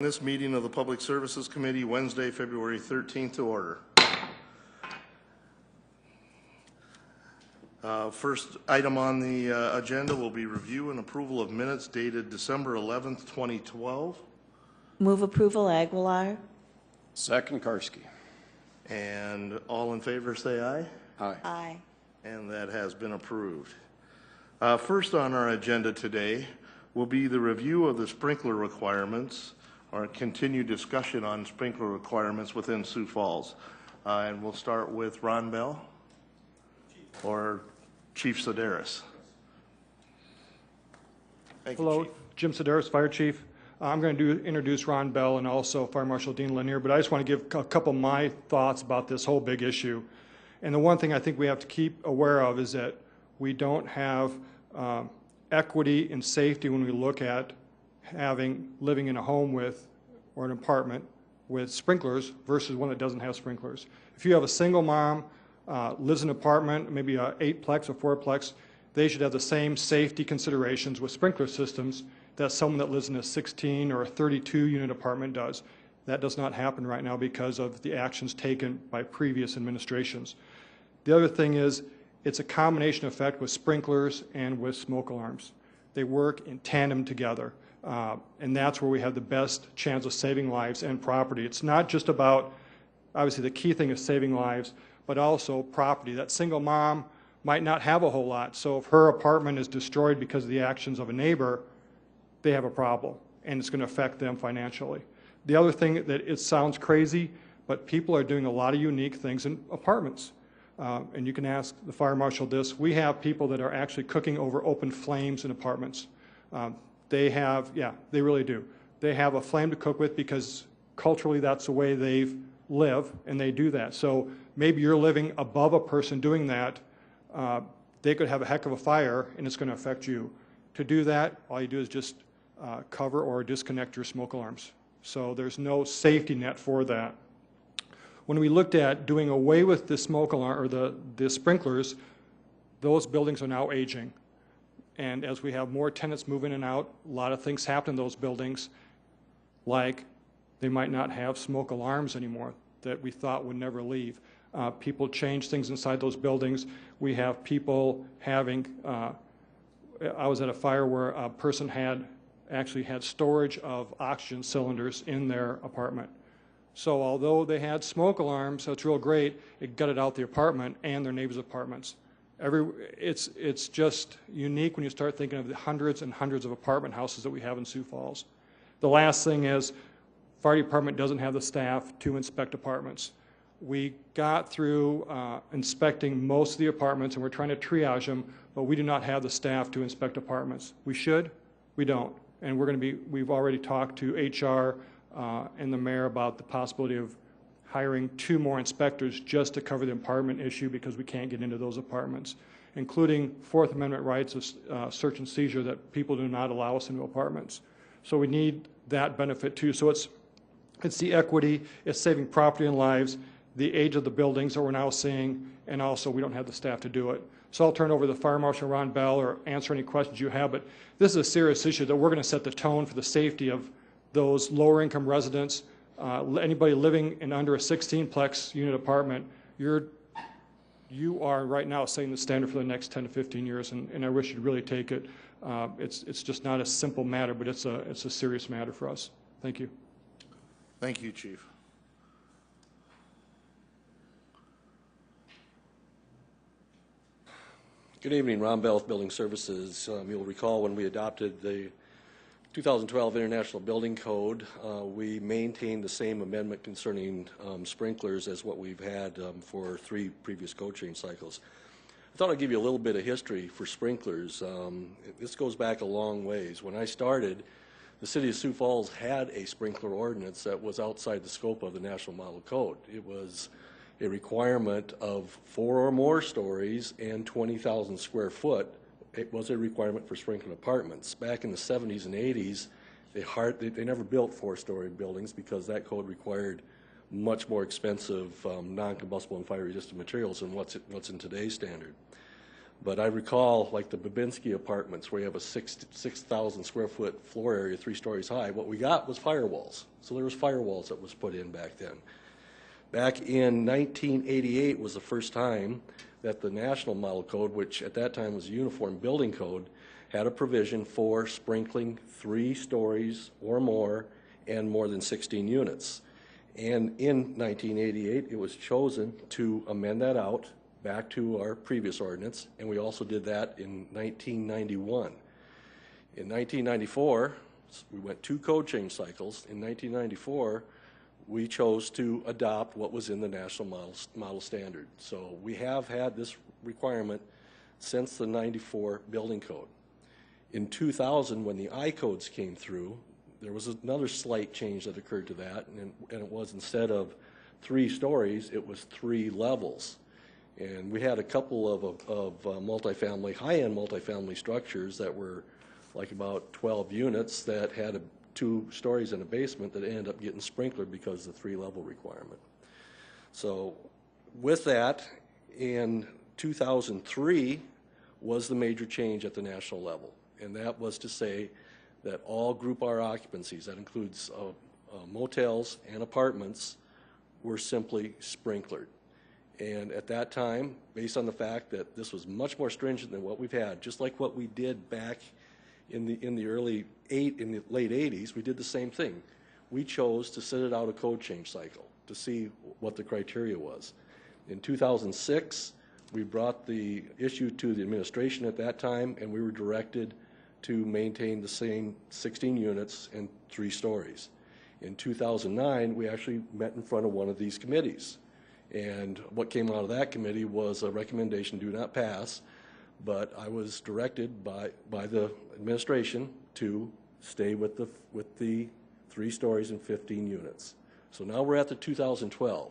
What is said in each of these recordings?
This meeting of the Public Services Committee, Wednesday, February 13th, to order. First item on the agenda will be review and approval of minutes dated December 11th, 2012. Move approval, Aguilar. Second, Karski. And all in favor say aye. Aye. Aye. And that has been approved. First on our agenda today will be the review of the sprinkler requirements, or continued discussion on sprinkler requirements within Sioux Falls. And we'll start with Ron Bell or Chief Sedaris. Hello, Chief. Jim Sedaris, Fire Chief. I'm going to introduce Ron Bell and also Fire Marshal Dean Lanier, but I just want to give a couple of my thoughts about this whole big issue. And the one thing I think we have to keep aware of is that we don't have equity and safety when we look at living in a home with, or an apartment with sprinklers versus one that doesn't have sprinklers. If you have a single mom, lives in an apartment, maybe a 8-plex or 4-plex, they should have the same safety considerations with sprinkler systems that someone that lives in a 16 or a 32 unit apartment does. That does not happen right now because of the actions taken by previous administrations. The other thing is, it's a combination effect with sprinklers and with smoke alarms. They work in tandem together. And that's where we have the best chance of saving lives and property. It's not just about, obviously the key thing is saving lives, but also property. That single mom might not have a whole lot, so if her apartment is destroyed because of the actions of a neighbor, they have a problem, and it's going to affect them financially. The other thing that it sounds crazy, but people are doing a lot of unique things in apartments. And you can ask the fire marshal this. We have people that are actually cooking over open flames in apartments. They have, yeah, they really do. They have a flame to cook with because culturally that's the way they live, and they do that. So maybe you're living above a person doing that. They could have a heck of a fire, and it's going to affect you. To do that, all you do is just cover or disconnect your smoke alarms. So there's no safety net for that. When we looked at doing away with the smoke alarm or the sprinklers, those buildings are now aging. And as we have more tenants move in and out, a lot of things happen in those buildings, like they might not have smoke alarms anymore that we thought would never leave. People change things inside those buildings. We have people having, I was at a fire where a person actually had storage of oxygen cylinders in their apartment. So although they had smoke alarms, that's real great, it gutted out the apartment and their neighbors' apartments. It's just unique when you start thinking of the hundreds and hundreds of apartment houses that we have in Sioux Falls. The last thing is, fire department doesn't have the staff to inspect apartments. We got through inspecting most of the apartments, and we're trying to triage them, but we do not have the staff to inspect apartments. We should, we don't. And we've already talked to HR and the mayor about the possibility of hiring 2 more inspectors just to cover the apartment issue because we can't get into those apartments, including Fourth Amendment rights of search and seizure that people do not allow us into apartments. So we need that benefit too. So it's the equity, it's saving property and lives, the age of the buildings that we're now seeing, and also we don't have the staff to do it. So I'll turn over to the Fire Marshal Ron Bell or answer any questions you have, but this is a serious issue that we're going to set the tone for the safety of those lower income residents. Anybody living in under a 16-plex unit apartment, you are right now setting the standard for the next 10 to 15 years, and I wish you'd really take it. It's just not a simple matter, but it's a serious matter for us. Thank you. Thank you, Chief. Good evening, Ron Bell, Building Services. You'll recall when we adopted the 2012 International Building Code, we maintained the same amendment concerning sprinklers as what we've had for 3 previous code change cycles. I thought I'd give you a little bit of history for sprinklers. This goes back a long ways. When I started, the City of Sioux Falls had a sprinkler ordinance that was outside the scope of the National Model Code. It was a requirement of 4 or more stories and 20,000 square foot. It was a requirement for sprinkler apartments. Back in the 70s and 80s, they never built 4-story buildings because that code required much more expensive non-combustible and fire-resistant materials than what's in today's standard. But I recall, like the Babinski apartments, where you have a 6,000 square foot floor area, 3 stories high, what we got was firewalls. So there was firewalls that was put in back then. Back in 1988 was the first time that the National Model Code, which at that time was a uniform building code, had a provision for sprinkling 3 stories or more and more than 16 units. And in 1988, it was chosen to amend that out back to our previous ordinance, and we also did that in 1991. In 1994, we went 2 code change cycles. In 1994, we chose to adopt what was in the National Model Standard. So we have had this requirement since the 94 building code. In 2000, when the I-codes came through, there was another slight change that occurred to that, and it was, instead of 3 stories, it was 3 levels. And we had a couple of multifamily, high-end multifamily structures that were like about 12 units that had 2 stories and a basement that ended up getting sprinklered because of the 3-level requirement. So with that, in 2003 was the major change at the national level. And that was to say that all Group R occupancies, that includes motels and apartments, were simply sprinklered. And at that time, based on the fact that this was much more stringent than what we've had, just like what we did back in the late 80s, we did the same thing. We chose to sit it out a code change cycle to see what the criteria was. In 2006, we brought the issue to the administration at that time, and we were directed to maintain the same 16 units and 3 stories. In 2009, we actually met in front of one of these committees. And what came out of that committee was a recommendation, do not pass, but I was directed by the administration to stay with the 3 stories and 15 units. So now we're at the 2012.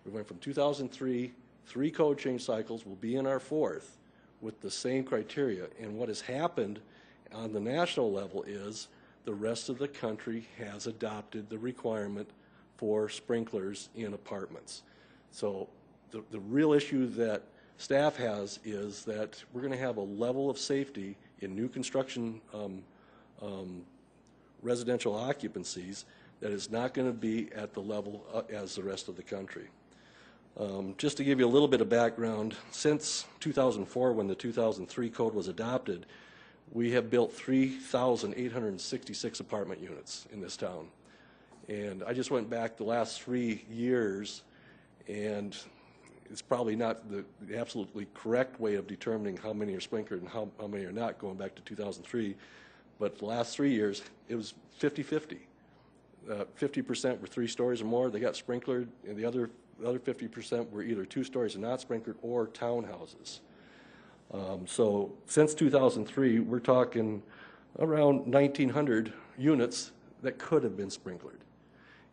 We went from 2003, 3 code change cycles, will be in our 4th with the same criteria. And what has happened on the national level is the rest of the country has adopted the requirement for sprinklers in apartments. So the real issue that staff has is that we're going to have a level of safety in new construction residential occupancies that is not going to be at the level as the rest of the country. Just to give you a little bit of background, since 2004, when the 2003 code was adopted, we have built 3,866 apartment units in this town. And I just went back the last 3 years, and it's probably not the absolutely correct way of determining how many are sprinklered and how many are not, going back to 2003. But the last 3 years, it was 50-50. 50% were 3 stories or more, they got sprinklered, and the other 50% were either 2 stories and not sprinklered or townhouses. So since 2003, we're talking around 1,900 units that could have been sprinklered.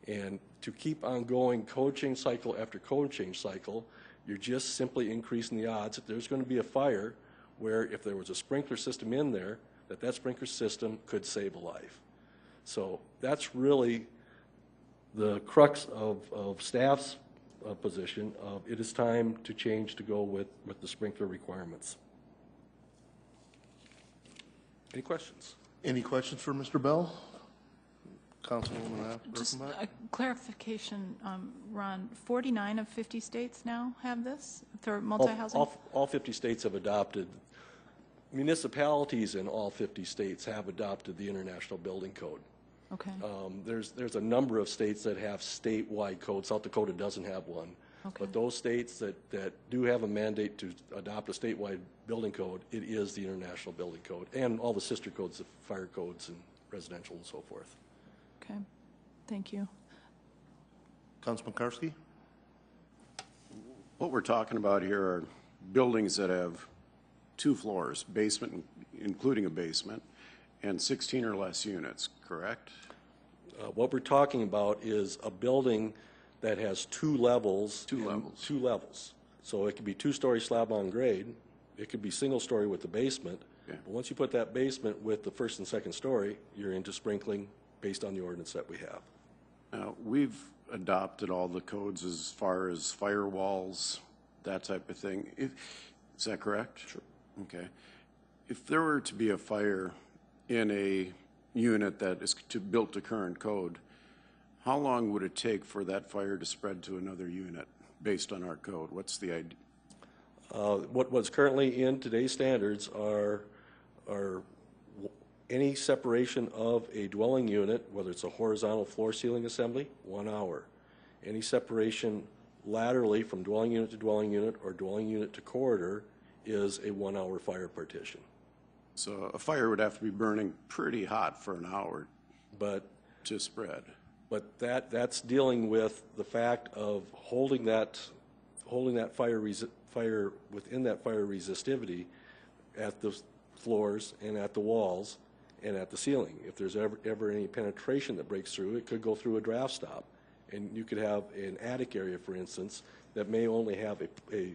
And to keep on going code change cycle after code change cycle, you're just simply increasing the odds that there's going to be a fire where if there was a sprinkler system in there, that sprinkler system could save a life. So that's really the crux of staff's position of it is time to change to go with the sprinkler requirements. Any questions? Any questions for Mr. Bell? Councilwoman Just Birkenbach? a clarification, Ron, 49 of 50 states now have this for multi-housing? All 50 states have adopted. Municipalities in all 50 states have adopted the International Building Code. Okay. There's a number of states that have statewide codes. South Dakota doesn't have one. Okay. But those states that do have a mandate to adopt a statewide building code, it is the International Building Code and all the sister codes, the fire codes and residential and so forth. Okay. Thank you. Councilman Karski? What we're talking about here are buildings that have 2 floors, basement, including a basement, and 16 or less units, correct? What we're talking about is a building that has 2 levels. 2 levels. 2 levels. So it could be 2-story slab on grade. It could be single-story with the basement. Okay. But once you put that basement with the 1st and 2nd story, you're into sprinkling based on the ordinance that we have. Now, we've adopted all the codes as far as firewalls, that type of thing. Is that correct? Sure. Okay. If there were to be a fire in a unit that is built to current code, how long would it take for that fire to spread to another unit based on our code? What's the idea? What's currently in today's standards are any separation of a dwelling unit, whether it's a horizontal floor ceiling assembly, 1 hour. Any separation laterally from dwelling unit to dwelling unit or dwelling unit to corridor is a 1 hour fire partition. So a fire would have to be burning pretty hot for an hour to spread. But that's dealing with the fact of holding that fire within that fire resistivity at the floors and at the walls and at the ceiling. If there's ever any penetration that breaks through, it could go through a draft stop. And you could have an attic area, for instance, that may only have a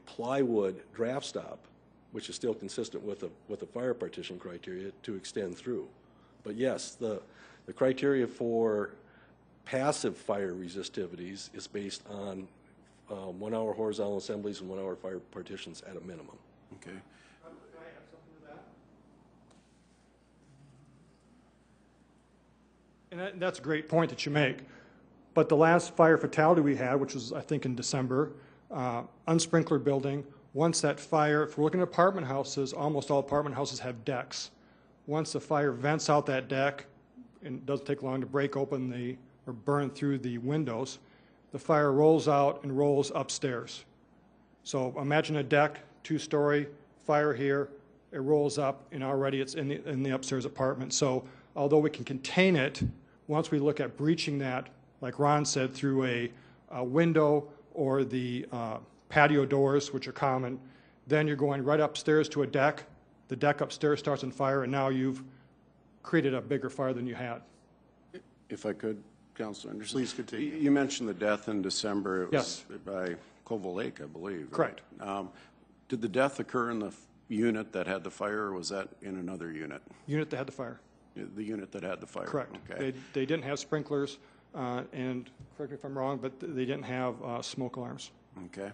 plywood draft stop, which is still consistent with a fire partition criteria to extend through. But yes, the criteria for passive fire resistivities is based on 1 hour horizontal assemblies and 1 hour fire partitions at a minimum. Okay. Can I add something to that? And that's a great point that you make. But the last fire fatality we had, which was I think in December, unsprinklered building, once that fire, if we're looking at apartment houses, almost all apartment houses have decks. Once the fire vents out that deck, and it doesn't take long to break open or burn through the windows, the fire rolls out and rolls upstairs. So imagine a deck, 2-story, fire here, it rolls up, and already it's in the upstairs apartment. So although we can contain it, once we look at breaching that, like Ron said, through a window or the patio doors, which are common, then you're going right upstairs to a deck. The deck upstairs starts on fire, and now you've created a bigger fire than you had. If I could, Councilor Anderson. Please continue. You mentioned the death in December. It was Yes. by Colville Lake, I believe. Correct. Right? Did the death occur in the unit that had the fire, or was that in another unit? Unit that had the fire. The unit that had the fire? Correct. Okay. They didn't have sprinklers, and correct me if I'm wrong, but they didn't have smoke alarms. Okay.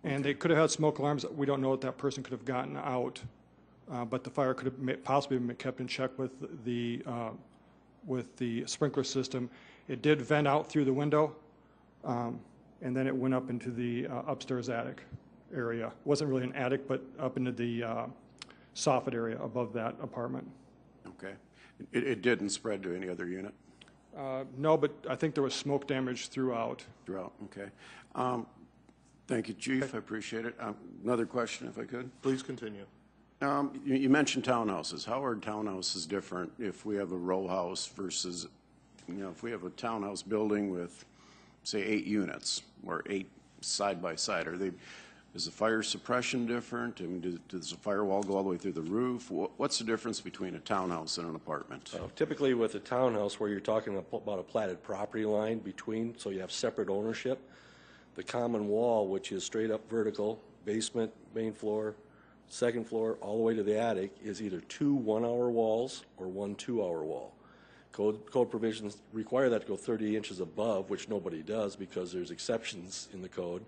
And they could have had smoke alarms. We don't know what that person could have gotten out, but the fire could have possibly been kept in check with the sprinkler system. It did vent out through the window, and then it went up into the upstairs attic area. It wasn't really an attic, but up into the soffit area above that apartment. Okay. It didn't spread to any other unit? No, but I think there was smoke damage throughout. Throughout, okay. Thank you, Chief. I appreciate it. Another question, if I could. Please continue. You mentioned townhouses. How are townhouses different if we have a row house versus, if we have a townhouse building with, say, 8 units or 8 side by side? Is the fire suppression different? I mean, does the firewall go all the way through the roof? What's the difference between a townhouse and an apartment? Typically with a townhouse where you're talking about a platted property line between, so you have separate ownership, the common wall, which is straight up vertical, basement, main floor, second floor, all the way to the attic, is either 2 1-hour walls or 1 2-hour wall. Code provisions require that to go 30 inches above, which nobody does because there's exceptions in the code,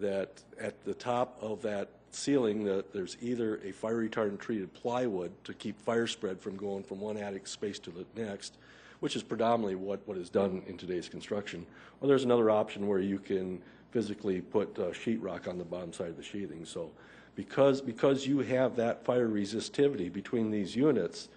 that at the top of that ceiling that there's either a fire retardant treated plywood to keep fire spread from going from one attic space to the next, which is predominantly what is done in today's construction, or there's another option where you can physically put sheetrock on the bottom side of the sheathing. So because you have that fire resistivity between these units,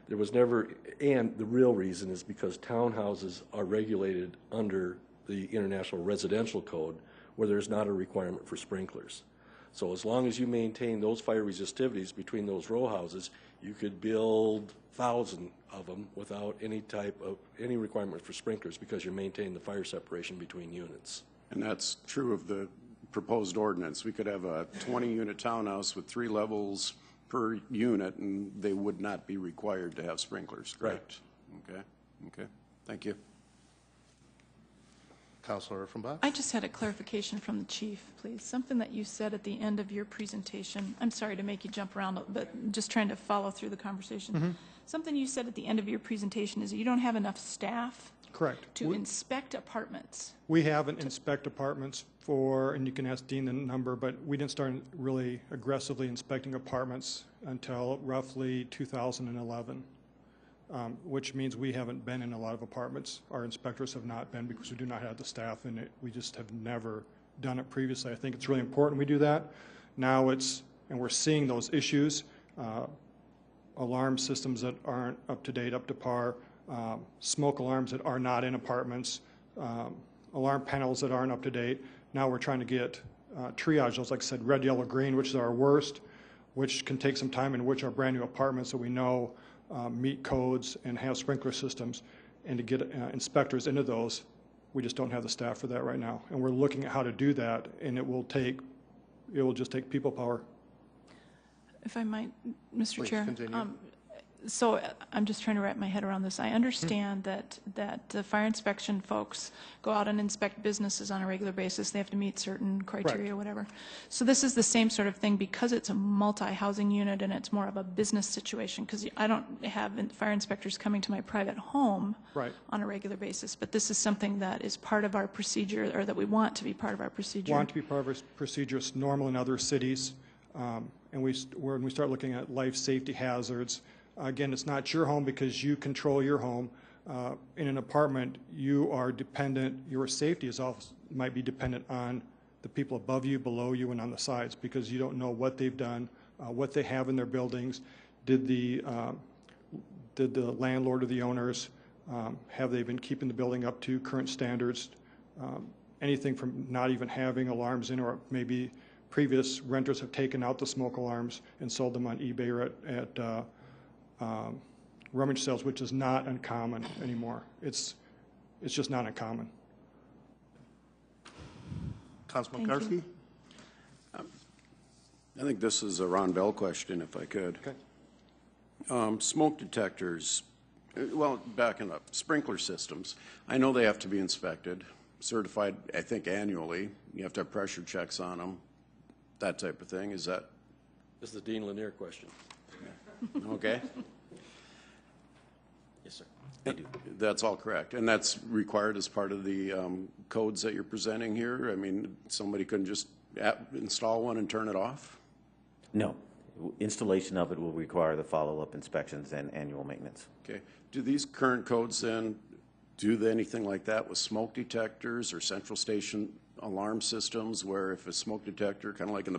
there was never, and the real reason is because townhouses are regulated under the International Residential Code, where there's not a requirement for sprinklers. So as long as you maintain those fire resistivities between those row houses, you could build 1,000 of them without any requirement for sprinklers because you're maintaining the fire separation between units. And that's true of the proposed ordinance. We could have a 20-unit townhouse with 3 levels per unit, and they would not be required to have sprinklers, correct? Right. Okay. Thank you. Councilor Offenbach? I just had a clarification from the chief, please. Something that you said at the end of your presentation. I'm sorry to make you jump around, but just trying to follow through the conversation. Something you said at the end of your presentation is that you don't have enough staff Correct. to inspect apartments. We haven't inspect apartments for, and you can ask Dean the number, but we didn't start really aggressively inspecting apartments until roughly 2011, which means we haven't been in a lot of apartments. Our inspectors have not been because we do not have the staff in it. We just have never done it previously. I think it's really important we do that. Now it's, and we're seeing those issues, alarm systems that aren't up to date, up to par, smoke alarms that are not in apartments, alarm panels that aren't up to date. Now we're trying to get triage those, like I said, red, yellow, green, which is our worst, which can take some time, and which are brand new apartments that we know meet codes and have sprinkler systems, and to get inspectors into those. We just don't have the staff for that right now, and we're looking at how to do that, and it will just take people power. If I might, Mr. Please Chair. continue. So I'm just trying to wrap my head around this. I understand that the fire inspection folks go out and inspect businesses on a regular basis. They have to meet certain criteria, whatever. So this is the same sort of thing because it's a multi-housing unit and it's more of a business situation, because I don't have fire inspectors coming to my private home on a regular basis. But this is something that is part of our procedure, or that we want to be part of our procedure. Want to be part of our procedure. It's normal in other cities. And when we start looking at life safety hazards, again, it's not your home because you control your home. In an apartment, you are dependent, your safety is also, might be dependent on the people above you, below you, and on the sides, because you don't know what they've done, what they have in their buildings. Did the landlord or the owners, have they been keeping the building up to current standards? Anything from not even having alarms in, or maybe previous renters have taken out the smoke alarms and sold them on eBay or at rummage sales, which is not uncommon anymore. It's just not uncommon. Councilman Karski? I think this is a Ron Bell question, if I could. Okay. Smoke detectors, well, backing up, sprinkler systems. I know they have to be inspected, certified, I think, annually. You have to have pressure checks on them, that type of thing. Is that? This is the Dean Lanier question. Okay. Yes, sir. They do. That's all correct. And that's required as part of the codes that you're presenting here? I mean, somebody couldn't just install one and turn it off? No. Installation of it will require the follow-up inspections and annual maintenance. Okay. Do these current codes then do anything like that with smoke detectors or central station alarm systems, where if a smoke detector, kind of like in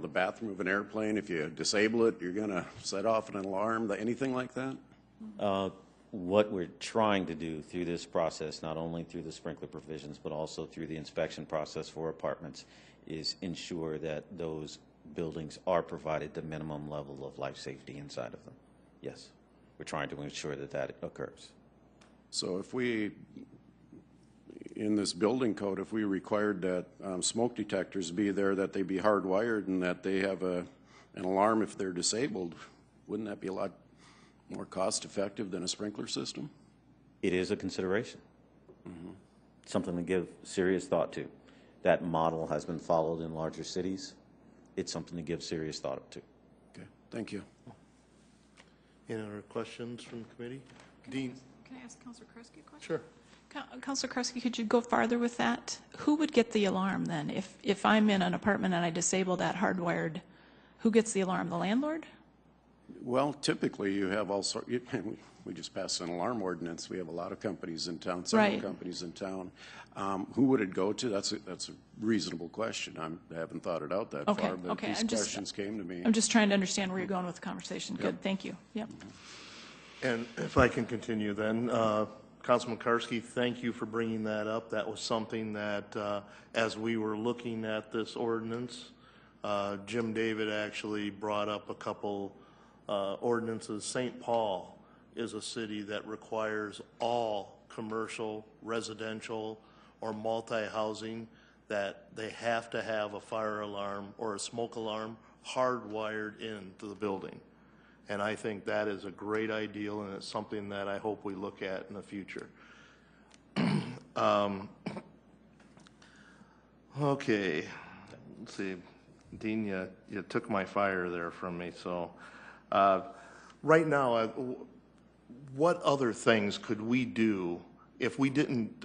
the bathroom of an airplane, if you disable it, you're going to set off an alarm, anything like that? What we're trying to do through this process, not only through the sprinkler provisions, but also through the inspection process for apartments, is ensure that those buildings are provided the minimum level of life safety inside of them. Yes, we're trying to ensure that that occurs. So if we, in this building code, if we required that smoke detectors be there, that they be hardwired, and that they have an alarm if they're disabled, wouldn't that be a lot more cost-effective than a sprinkler system? It is a consideration. Something to give serious thought to. That model has been followed in larger cities. It's something to give serious thought to. Okay, thank you. Any other questions from the committee? Dean? Can I ask Councilor Karski a question? Sure. Councilor Karski, could you go farther with that? Who would get the alarm then? If I'm in an apartment and I disable that hardwired, who gets the alarm? The landlord? Well, typically you have all sorts. We just passed an alarm ordinance. We have a lot of companies in town, several companies in town. Who would it go to? That's a reasonable question. I haven't thought it out that far, but these questions came to me. I'm just trying to understand where you're going with the conversation. Good, thank you. Yep. And if I can continue then, Councilman Karski, thank you for bringing that up. That was something that, as we were looking at this ordinance, Jim David actually brought up a couple ordinances. St. Paul is a city that requires all commercial, residential, or multi-housing that they have to have a fire alarm or a smoke alarm hardwired into the building. And I think that is a great ideal, and it's something that I hope we look at in the future. Okay, let's see. Dean, you took my fire there from me. So right now, what other things could we do if we didn't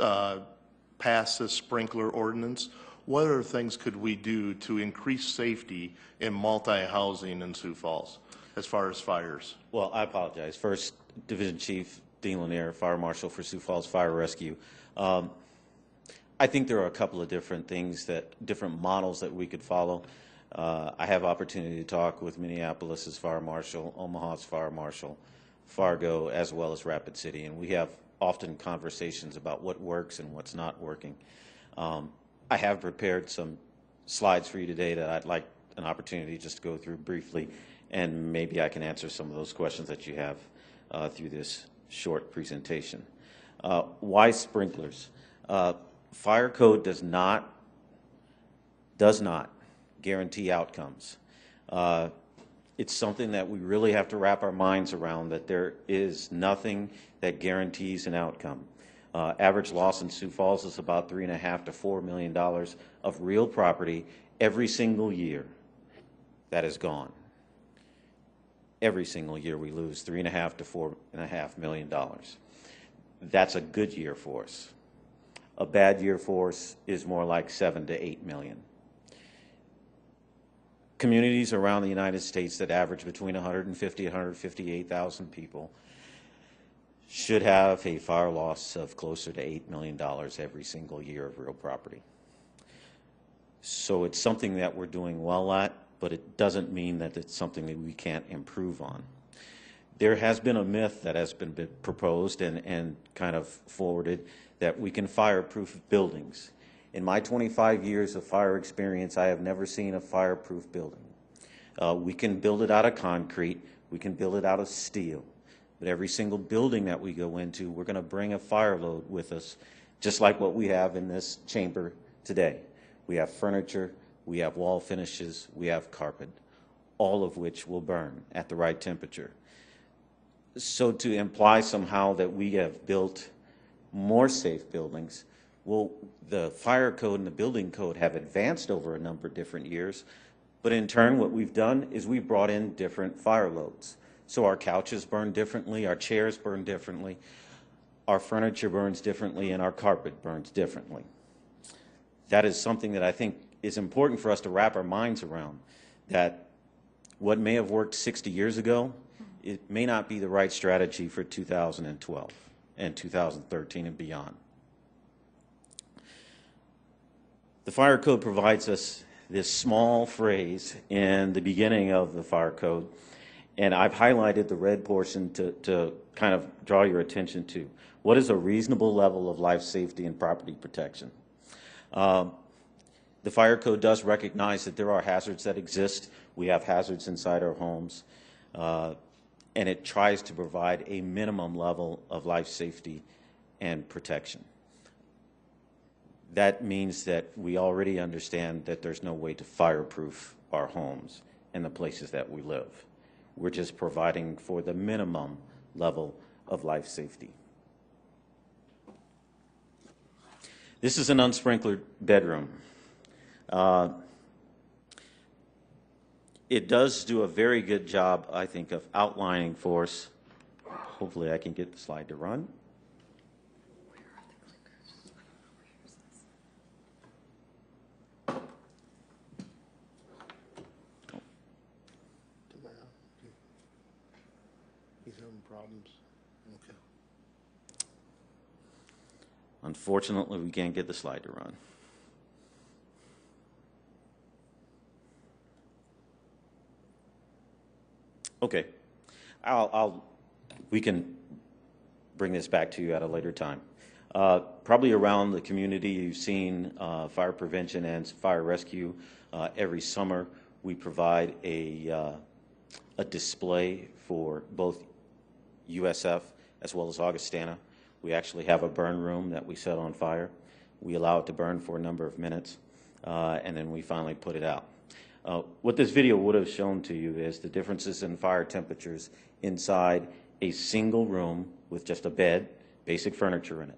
pass this sprinkler ordinance? What other things could we do to increase safety in multi-housing in Sioux Falls as far as fires? Well, I apologize. First, Division Chief Dean Lanier, Fire Marshal for Sioux Falls Fire Rescue. I think there are a couple of different models that we could follow. I have opportunity to talk with Minneapolis's Fire Marshal, Omaha's Fire Marshal, Fargo, as well as Rapid City, and we have often conversations about what works and what's not working. I have prepared some slides for you today that I'd like an opportunity just to go through briefly, and maybe I can answer some of those questions that you have through this short presentation. Why sprinklers? Fire code does not guarantee outcomes. It's something that we really have to wrap our minds around, that there is nothing that guarantees an outcome. Average loss in Sioux Falls is about $3.5 to $4 million of real property every single year that is gone. Every single year we lose $3.5 to $4.5 million. That's a good year for us. A bad year for us is more like $7 to $8 million. Communities around the United States that average between 150 and 158,000 people should have a fire loss of closer to $8 million every single year of real property. So it's something that we're doing well at, but it doesn't mean that it's something that we can't improve on. There has been a myth that has been proposed and kind of forwarded that we can fireproof buildings. In my 25 years of fire experience, I have never seen a fireproof building. We can build it out of concrete, we can build it out of steel, but every single building that we go into, we're going to bring a fire load with us, just like what we have in this chamber today. We have furniture, we have wall finishes, we have carpet, all of which will burn at the right temperature. So to imply somehow that we have built more safe buildings, well, the fire code and the building code have advanced over a number of different years, but in turn what we've done is we've brought in different fire loads. So our couches burn differently, our chairs burn differently, our furniture burns differently, and our carpet burns differently. That is something that I think is important for us to wrap our minds around, that what may have worked 60 years ago, it may not be the right strategy for 2012 and 2013 and beyond. The fire code provides us this small phrase in the beginning of the fire code, and I've highlighted the red portion to kind of draw your attention to. What is a reasonable level of life safety and property protection? The fire code does recognize that there are hazards that exist. We have hazards inside our homes, and it tries to provide a minimum level of life safety and protection. That means that we already understand that there's no way to fireproof our homes and the places that we live. We're just providing for the minimum level of life safety. This is an unsprinklered bedroom. It does do a very good job, I think, of outlining for us. Hopefully I can get the slide to run. He's having problems. Okay. Unfortunately, we can't get the slide to run. Okay, we can bring this back to you at a later time. Probably around the community, you've seen fire prevention and fire rescue. Every summer, we provide a display for both USF as well as Augustana. We actually have a burn room that we set on fire. We allow it to burn for a number of minutes, and then we finally put it out. What this video would have shown to you is the differences in fire temperatures inside a single room with just a bed, basic furniture in it.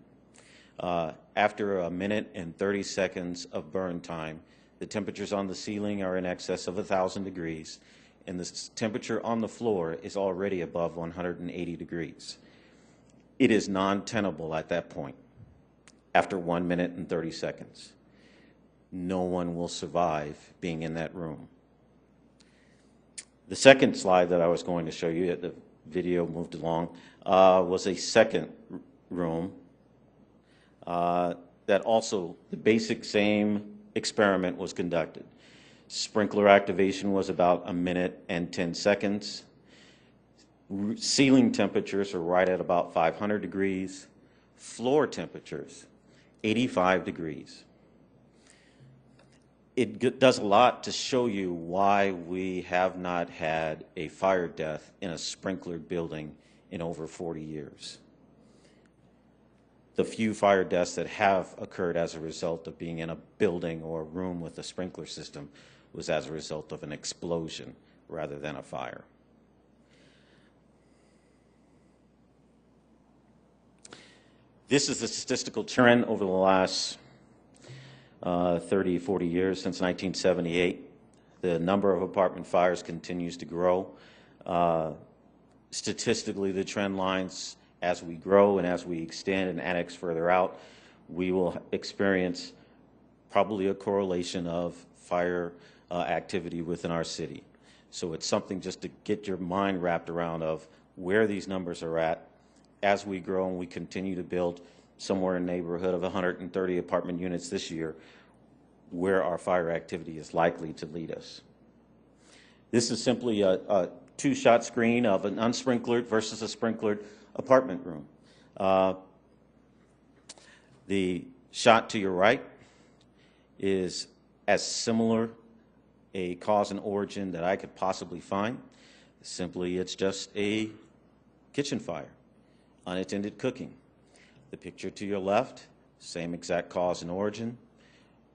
After a minute and 30 seconds of burn time, the temperatures on the ceiling are in excess of 1,000 degrees, and the temperature on the floor is already above 180 degrees. It is non-tenable at that point after 1 minute and 30 seconds. No one will survive being in that room. The second slide that I was going to show you, the video moved along, was a second room that also, the basic same experiment was conducted. Sprinkler activation was about 1 minute and 10 seconds. Ceiling temperatures are right at about 500 degrees. Floor temperatures, 85 degrees. It does a lot to show you why we have not had a fire death in a sprinklered building in over 40 years. The few fire deaths that have occurred as a result of being in a building or a room with a sprinkler system was as a result of an explosion rather than a fire. This is the statistical trend over the last 30, 40 years, since 1978. The number of apartment fires continues to grow. Statistically, the trend lines, as we grow and as we extend and annex further out, we will experience probably a correlation of fire activity within our city. So it's something just to get your mind wrapped around of where these numbers are at as we grow and we continue to build somewhere in the neighborhood of 130 apartment units this year, where our fire activity is likely to lead us. This is simply a two-shot screen of an unsprinklered versus a sprinklered apartment room. The shot to your right is as similar a cause and origin that I could possibly find. Simply, it's just a kitchen fire, unattended cooking. The picture to your left, same exact cause and origin.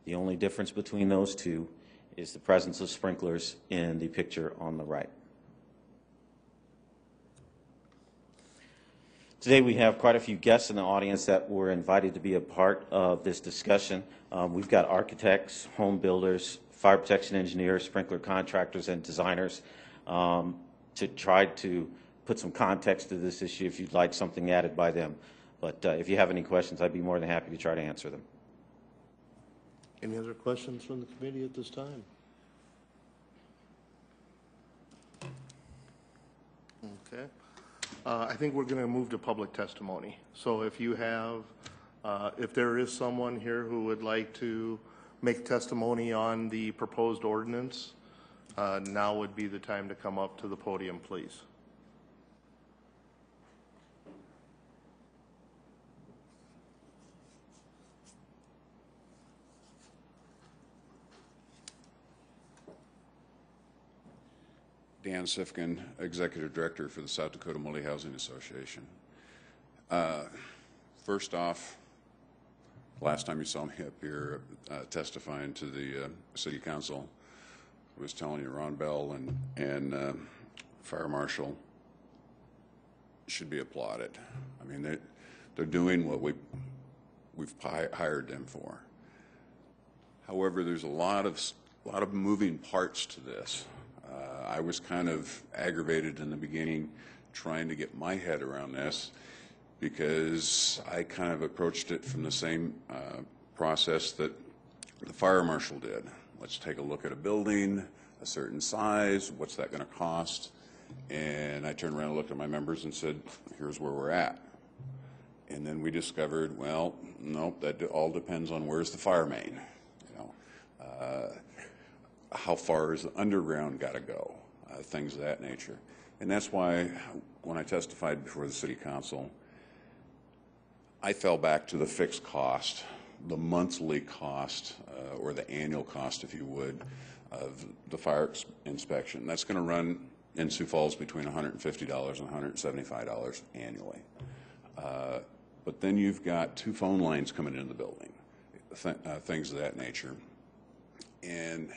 The only difference between those two is the presence of sprinklers in the picture on the right. Today we have quite a few guests in the audience that were invited to be a part of this discussion. We've got architects, home builders, fire protection engineers, sprinkler contractors, and designers to try to put some context to this issue if you'd like something added by them. But if you have any questions, I'd be more than happy to try to answer them. Any other questions from the committee at this time? Okay. I think we're going to move to public testimony. So if you have, if there is someone here who would like to make testimony on the proposed ordinance, now would be the time to come up to the podium, please. Dan Sifkin, Executive Director for the South Dakota Multi-Housing Association. First off, last time you saw me up here testifying to the City Council, I was telling you Ron Bell and Fire Marshal should be applauded. I mean, they're doing what we've hired them for. However, there's a lot of moving parts to this. I was kind of aggravated in the beginning trying to get my head around this because I kind of approached it from the same process that the fire marshal did. Let's take a look at a building, a certain size, what's that going to cost? And I turned around and looked at my members and said, here's where we're at. And then we discovered, well, nope, that all depends on where's the fire main. You know, how far is the underground got to go, things of that nature. And that's why when I testified before the City Council, I fell back to the fixed cost, the monthly cost, or the annual cost, if you would, of the fire inspection. That's going to run in Sioux Falls between $150 and $175 annually. But then you've got 2 phone lines coming into the building, things of that nature. And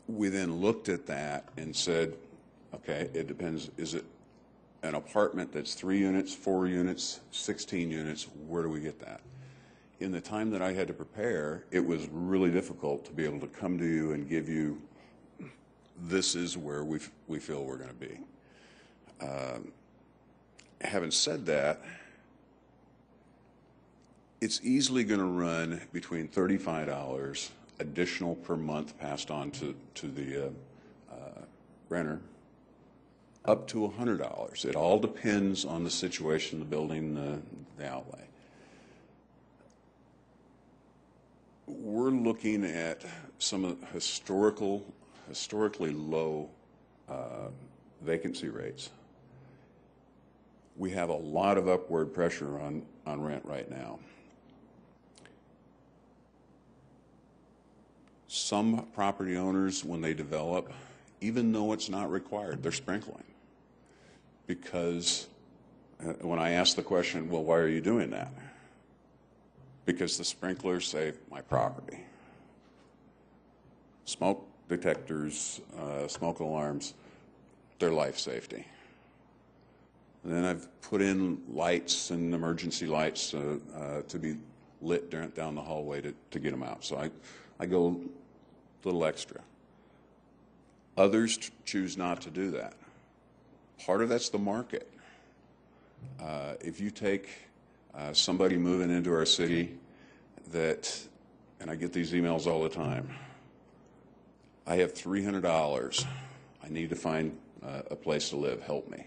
we then looked at that and said, okay, it depends. Is it an apartment that's 3 units, 4 units, 16 units? Where do we get that? In the time that I had to prepare, it was really difficult to be able to come to you and give you this is where we feel we're going to be. Having said that, it's easily going to run between $35 additional per month passed on to the renter, up to $100. It all depends on the situation, the building, the outlay. We're looking at some of the historically low vacancy rates. We have a lot of upward pressure on rent right now. Some property owners, when they develop, even though it's not required, they're sprinkling. Because when I ask the question, well, why are you doing that? Because the sprinklers save my property. Smoke detectors, smoke alarms, they're life safety. And then I've put in lights and emergency lights to be lit down the hallway to get them out. So I go a little extra. Others choose not to do that. Part of that's the market. If you take somebody moving into our city that, and I get these emails all the time, I have $300. I need to find a place to live. Help me.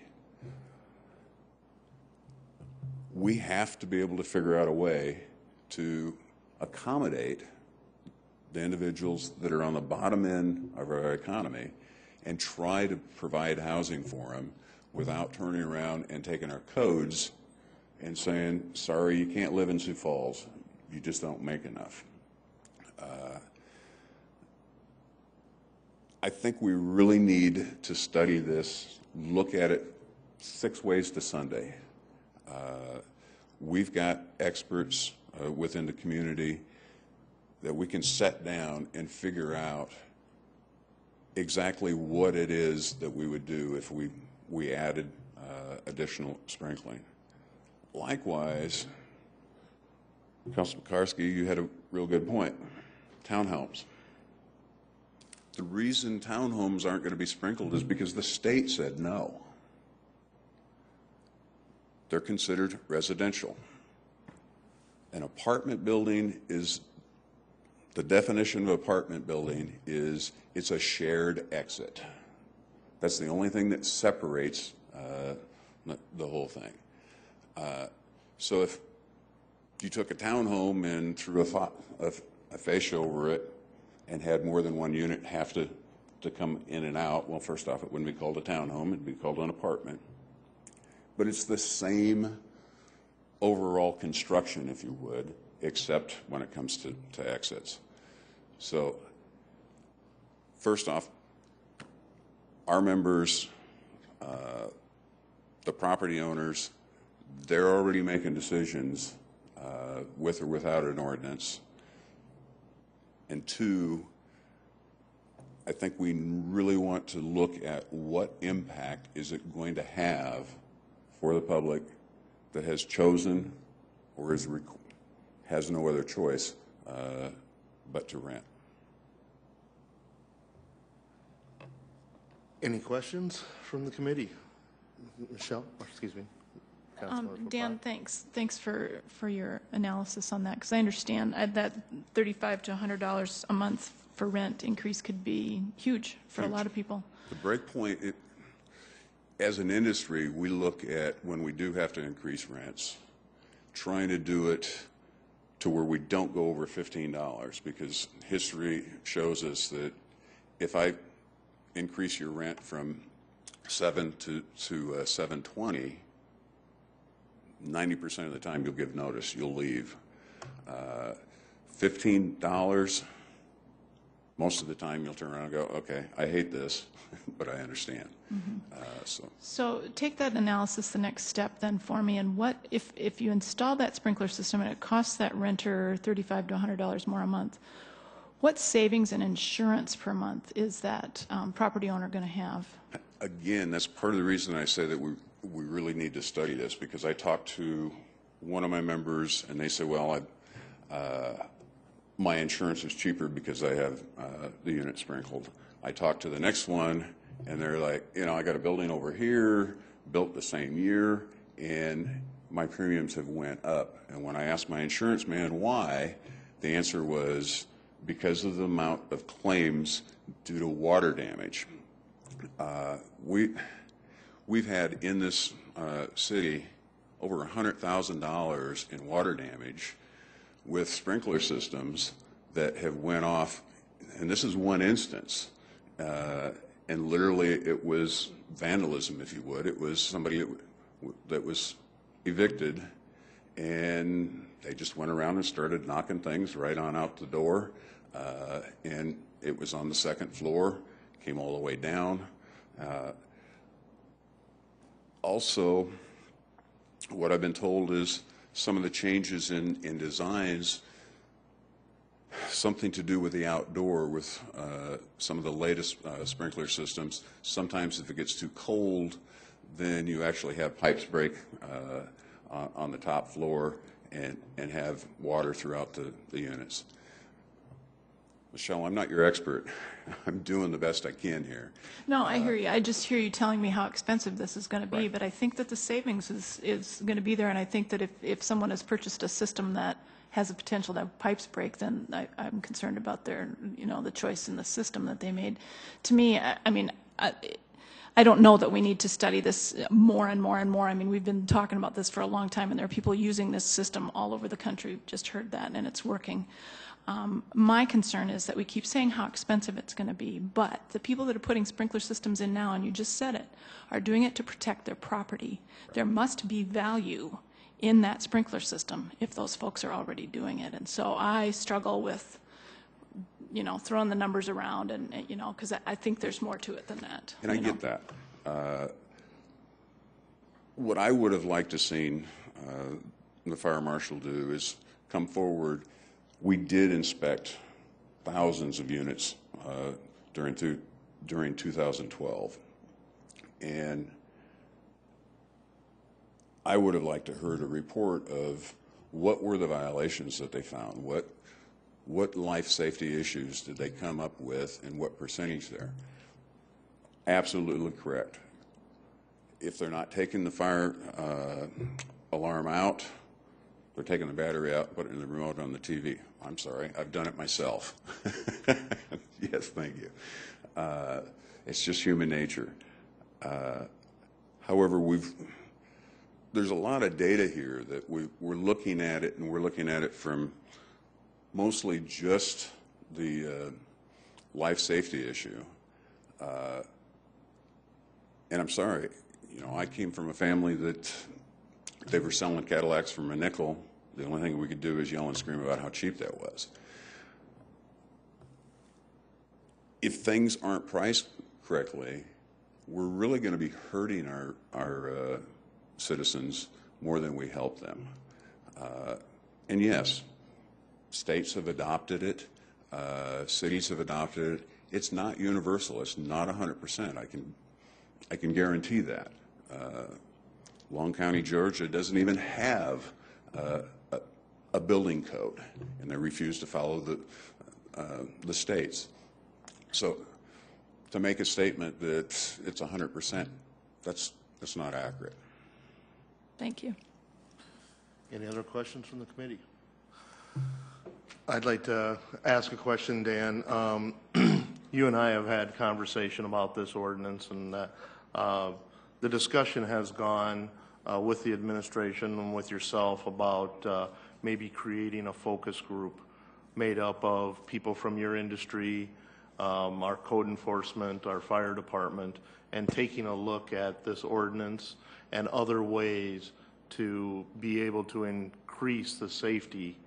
We have to be able to figure out a way to accommodate the individuals that are on the bottom end of our economy and try to provide housing for them without turning around and taking our codes and saying, sorry, you can't live in Sioux Falls. You just don't make enough. I think we really need to study this, look at it 6 ways to Sunday. We've got experts within the community that we can sit down and figure out exactly what it is that we would do if we added additional sprinkling. Likewise, Councilman Karski, you had a real good point. Townhomes. The reason townhomes aren't going to be sprinkled is because the state said no. They're considered residential. An apartment building is, the definition of apartment building is it's a shared exit. That's the only thing that separates the whole thing. So if you took a townhome and threw a fascia over it and had more than one unit have to come in and out, well, first off, it wouldn't be called a townhome, it'd be called an apartment. But it's the same overall construction, if you would, except when it comes to exits. So first off, our members, the property owners, they're already making decisions with or without an ordinance. And two, I think we really want to look at what impact is it going to have for the public that has chosen or has no other choice but to rent. Any questions from the committee? Michelle, excuse me. Dan, thanks for your analysis on that, because I understand that $35 to $100 a month for rent increase could be huge for a lot of people. The break point, as an industry, we look at when we do have to increase rents, trying to do it to where we don't go over $15, because history shows us that if I increase your rent from $7 to $7.20, 90% of the time you'll give notice, you'll leave. $15, most of the time you'll turn around and go, okay, I hate this, but I understand. Mm-hmm. So take that analysis the next step then for me, and what if you install that sprinkler system and it costs that renter $35 to $100 more a month, what savings and insurance per month is that property owner going to have? Again, that's part of the reason I say that we really need to study this, because I talked to one of my members and they say, well, my insurance is cheaper because I have the unit sprinkled. I talked to the next one, and they're like, I got a building over here, built the same year, and my premiums have went up. And when I asked my insurance man why, the answer was because of the amount of claims due to water damage. We've had in this city over $100,000 in water damage with sprinkler systems that have went off, and this is one instance, and literally it was vandalism, if you would. It was somebody that was evicted, and they just went around and started knocking things right on out the door, and it was on the second floor, came all the way down. Also, what I've been told is some of the changes in designs, something to do with the outdoor, with some of the latest sprinkler systems. Sometimes if it gets too cold, then you actually have pipes break on the top floor and have water throughout the units. Michelle, I'm not your expert. I'm doing the best I can here. No, I hear you. I just hear you telling me how expensive this is going to be, Right. but I think that the savings is going to be there, and I think that if someone has purchased a system that has a potential to have pipes break, then I'm concerned about their, the choice in the system that they made. To me, I don't know that we need to study this more and more and more. I mean, we've been talking about this for a long time, and there are people using this system all over the country. We've just heard that, and it's working. My concern is that we keep saying how expensive it's going to be, but the people that are putting sprinkler systems in now, and you just said it, are doing it to protect their property. There must be value in that sprinkler system if those folks are already doing it. And so I struggle with, throwing the numbers around and, because I think there's more to it than that. And I get that. What I would have liked to seen the fire marshal do is come forward. We did inspect thousands of units during 2012, and I would have liked to heard a report of what were the violations that they found, what life safety issues did they come up with, and what percentage there. Absolutely correct. If they're not taking the fire alarm out, they're taking the battery out, putting it in the remote on the TV. I'm sorry, I've done it myself. Yes, thank you. It's just human nature. However, there's a lot of data here that we're looking at it, and we're looking at it from mostly just the life safety issue. And I'm sorry, I came from a family that they were selling Cadillacs for a nickel. The only thing we could do is yell and scream about how cheap that was. If things aren't priced correctly, we're really going to be hurting our citizens more than we help them. And yes, states have adopted it, cities have adopted it. It's not universal. It's not 100%. I can guarantee that. Long County, Georgia doesn't even have a building code, and they refuse to follow the states. So to make a statement that it's 100%, that's not accurate. Thank you. Any other questions from the committee? I'd like to ask a question, Dan. You and I have had conversation about this ordinance, and the discussion has gone with the administration and with yourself about maybe creating a focus group made up of people from your industry, our code enforcement, our fire department, and taking a look at this ordinance and other ways to be able to increase the safety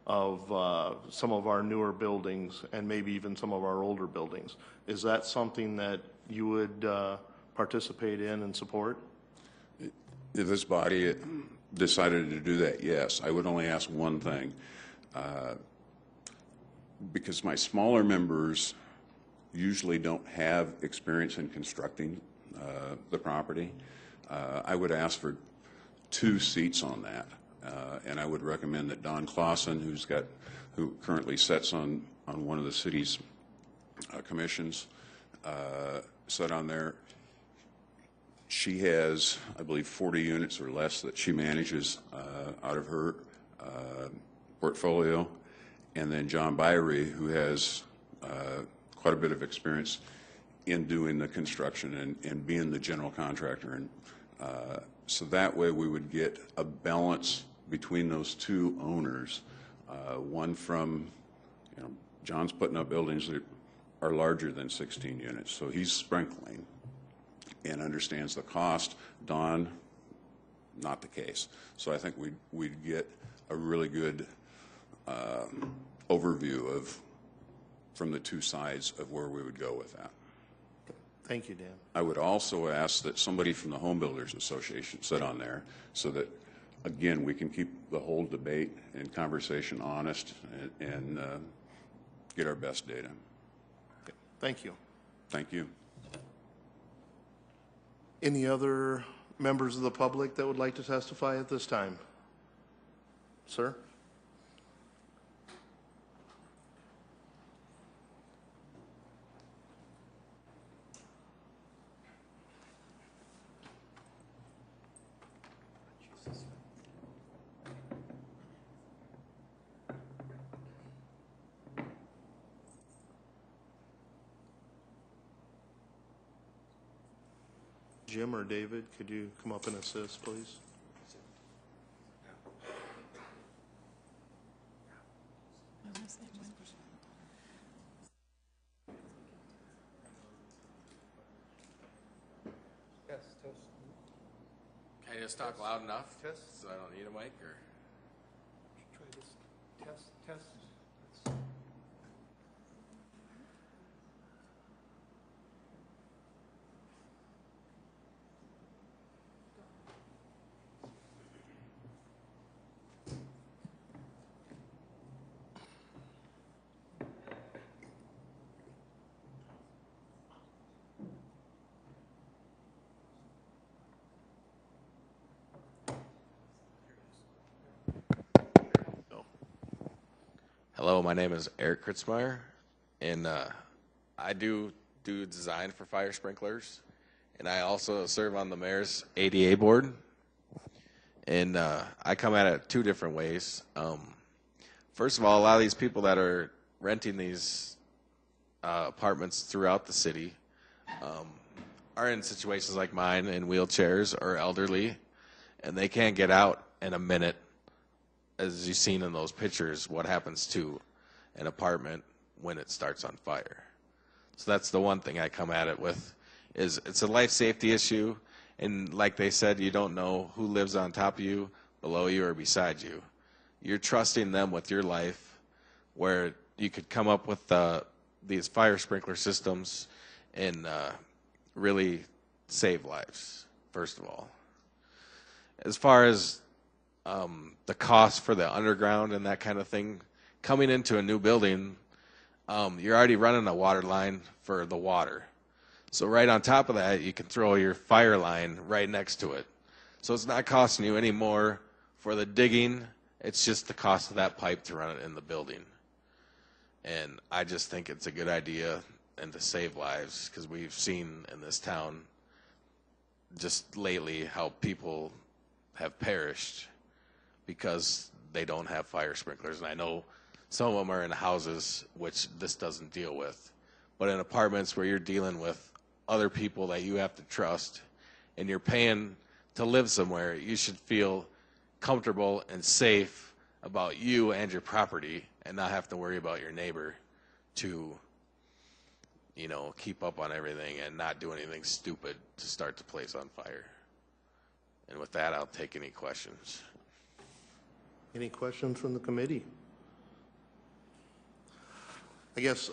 of some of our newer buildings and maybe even some of our older buildings. Is that something that you would participate in and support? If this body decided to do that, yes. I would only ask one thing. Because my smaller members usually don't have experience in constructing the property, I would ask for 2 seats on that. And I would recommend that Don Clausen, who currently sits on one of the city's commissions set on there. She has, I believe, 40 units or less that she manages out of her portfolio. And then John Byrie, who has quite a bit of experience in doing the construction and being the general contractor. And so that way we would get a balance between those two owners. One from, John's putting up buildings that are larger than 16 units, so he's sprinkling and understands the cost. Don, not the case. So I think we'd get a really good overview from the two sides of where we would go with that. Thank you, Dan. I would also ask that somebody from the Home Builders Association sit on there so that, again, we can keep the whole debate and conversation honest and get our best data. Thank you. Thank you. Any other members of the public that would like to testify at this time? Sir? Jim or David, could you come up and assist, please? Can I just talk loud enough so I don't need a mic? Or Try this. Test. hello, my name is Eric Kritzmeyer, and I do design for fire sprinklers, and I also serve on the mayor's ADA board. And I come at it two different ways. First of all, a lot of these people that are renting these apartments throughout the city are in situations like mine, in wheelchairs or elderly, and they can't get out in a minute. As you've seen in those pictures, what happens to an apartment when it starts on fire. So that's the one thing I come at it with, is it's a life safety issue, and like they said, you don't know who lives on top of you, below you, or beside you. You're trusting them with your life, where you could come up with these fire sprinkler systems and really save lives, first of all. As far as the cost for the underground and that kind of thing, coming into a new building, you're already running a water line for the water. So right on top of that, you can throw your fire line right next to it. So it's not costing you any more for the digging. It's just the cost of that pipe to run it in the building. And I just think it's a good idea and to save lives, because we've seen in this town just lately how people have perished because they don't have fire sprinklers. And I know some of them are in houses, which this doesn't deal with. But in apartments where you're dealing with other people that you have to trust and you're paying to live somewhere, you should feel comfortable and safe about you and your property and not have to worry about your neighbor to, you know, keep up on everything and not do anything stupid to start the place on fire. And with that, I'll take any questions. Any questions from the committee? I guess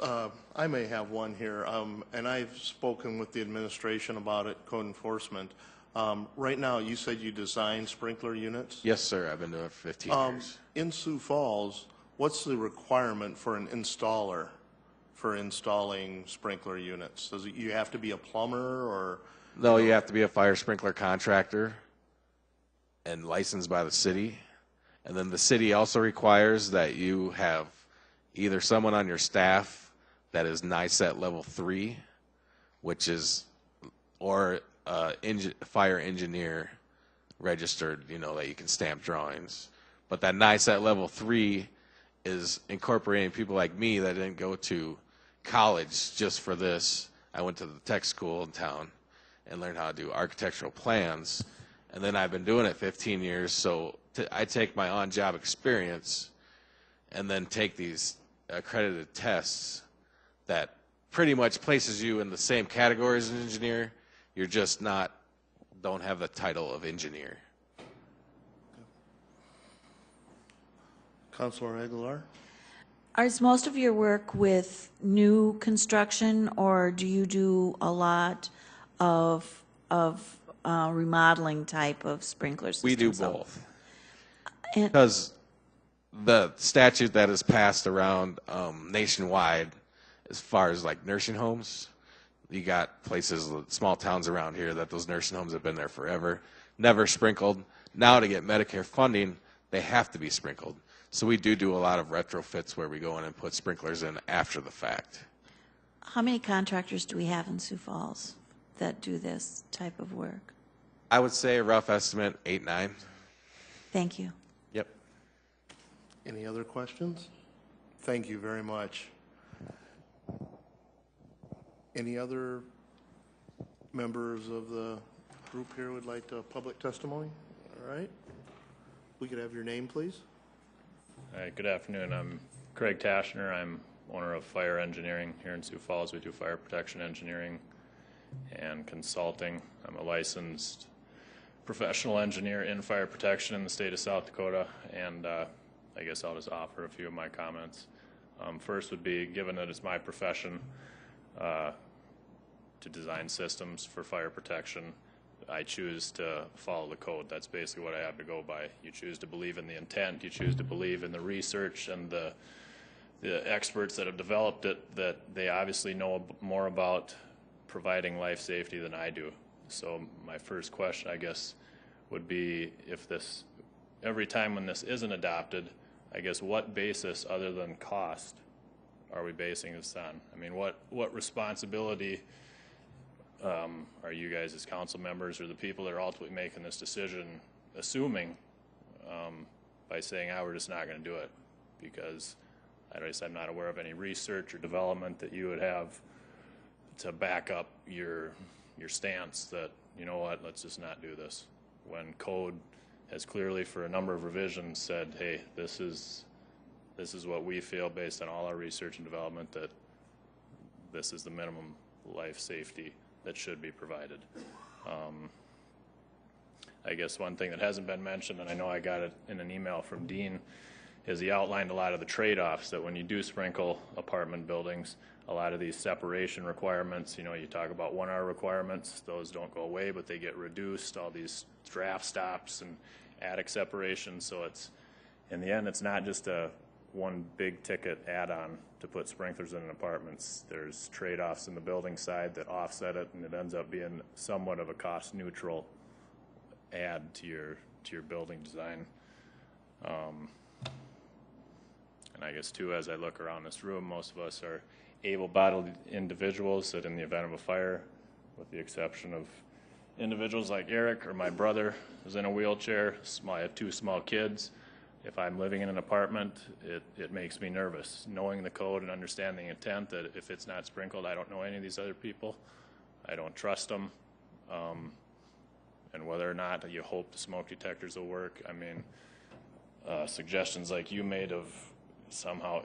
I may have one here, and I've spoken with the administration about it, code enforcement. Right now, you said you design sprinkler units? Yes, sir. I've been doing it for 15 years. In Sioux Falls, what's the requirement for an installer for installing sprinkler units? Does you have to be a plumber or? No, you have to be a fire sprinkler contractor and licensed by the city. And then the city also requires that you have either someone on your staff that is NICET level 3, which is, or fire engineer registered, you know, that you can stamp drawings. But that NICET level 3 is incorporating people like me that didn't go to college just for this. I went to the tech school in town and learned how to do architectural plans. And then I've been doing it 15 years, so I take my on-job experience and then take these accredited tests that pretty much places you in the same category as an engineer. You're just don't have the title of engineer. Councilor Aguilar? Is most of your work with new construction, or do you do a lot of remodeling type of sprinkler systems? We do both. And- Because the statute that is passed around nationwide, as far as like nursing homes, you got places, small towns around here that those nursing homes have been there forever, never sprinkled. Now to get Medicare funding, they have to be sprinkled. So we do a lot of retrofits where we go in and put sprinklers in after the fact. How many contractors do we have in Sioux Falls that do this type of work? I would say a rough estimate, 8, 9. Thank you. Yep. Any other questions? Thank you very much. Any other members of the group here would like to public testimony? All right. We could have your name, please. Hi, good afternoon. I'm Craig Cashner. I'm owner of Fire Engineering here in Sioux Falls. We do fire protection engineering and consulting. I'm a licensed professional engineer in fire protection in the state of South Dakota, and I guess I'll just offer a few of my comments. First would be, given that it's my profession to design systems for fire protection, I choose to follow the code. That's basically what I have to go by. You choose to believe in the intent, you choose to believe in the research and the experts that have developed it, that they obviously know more about providing life safety than I do. So my first question, I guess, would be, if this, every time when this isn't adopted, I guess what basis other than cost are we basing this on? I mean, what responsibility are you guys as council members or the people that are ultimately making this decision assuming by saying, we're just not going to do it? Because I'm not aware of any research or development that you would have to back up your stance that, you know what, let's just not do this, when code has clearly for a number of revisions said, hey, this is what we feel based on all our research and development, that this is the minimum life safety that should be provided. I guess one thing that hasn't been mentioned, and I know I got it in an email from Dean, is he outlined a lot of the trade-offs that when you do sprinkle apartment buildings, a lot of these separation requirements, you know, you talk about 1-hour requirements, those don't go away, but they get reduced, all these draft stops and attic separation. So it's, in the end, it's not just a one big ticket add-on to put sprinklers in apartments. There's trade-offs in the building side that offset it, and it ends up being somewhat of a cost-neutral add to your building design. And I guess too, as I look around this room, most of us are able-bodied individuals that in the event of a fire, with the exception of individuals like Eric or my brother who's in a wheelchair, I have 2 small kids. If I'm living in an apartment, it makes me nervous, knowing the code and understanding the intent that if it's not sprinkled, I don't know any of these other people. I don't trust them. And whether or not you hope the smoke detectors will work, I mean, suggestions like you made of somehow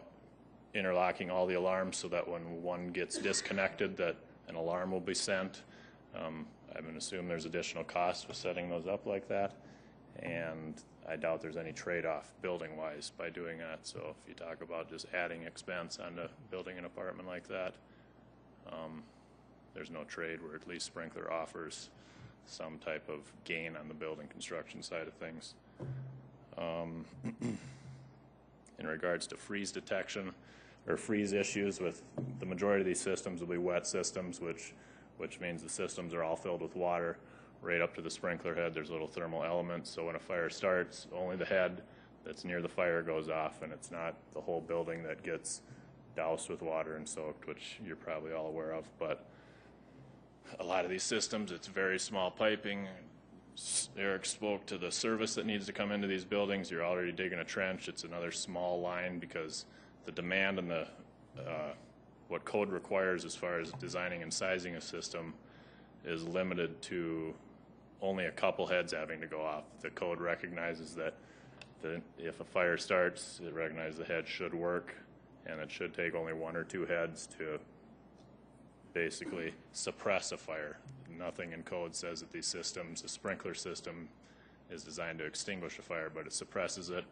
interlocking all the alarms so that when one gets disconnected that an alarm will be sent. I'm going to assume there's additional costs with setting those up like that, and I doubt there's any trade-off building-wise by doing that. So if you talk about just adding expense onto building an apartment like that, there's no trade where at least sprinkler offers some type of gain on the building construction side of things. In regards to freeze detection or freeze issues, with the majority of these systems will be wet systems, which means the systems are all filled with water right up to the sprinkler head. There's little thermal elements, so when a fire starts, only the head that's near the fire goes off, and it's not the whole building that gets doused with water and soaked, which you're probably all aware of. But a lot of these systems, it's very small piping. Eric spoke to the service that needs to come into these buildings. You're already digging a trench. It's another small line because the demand and the what code requires as far as designing and sizing a system is limited to only a couple heads having to go off. The code recognizes that if a fire starts, it recognizes the head should work, and it should take only 1 or 2 heads to basically suppress a fire. Nothing in code says that these systems, a sprinkler system, is designed to extinguish a fire, but it suppresses it.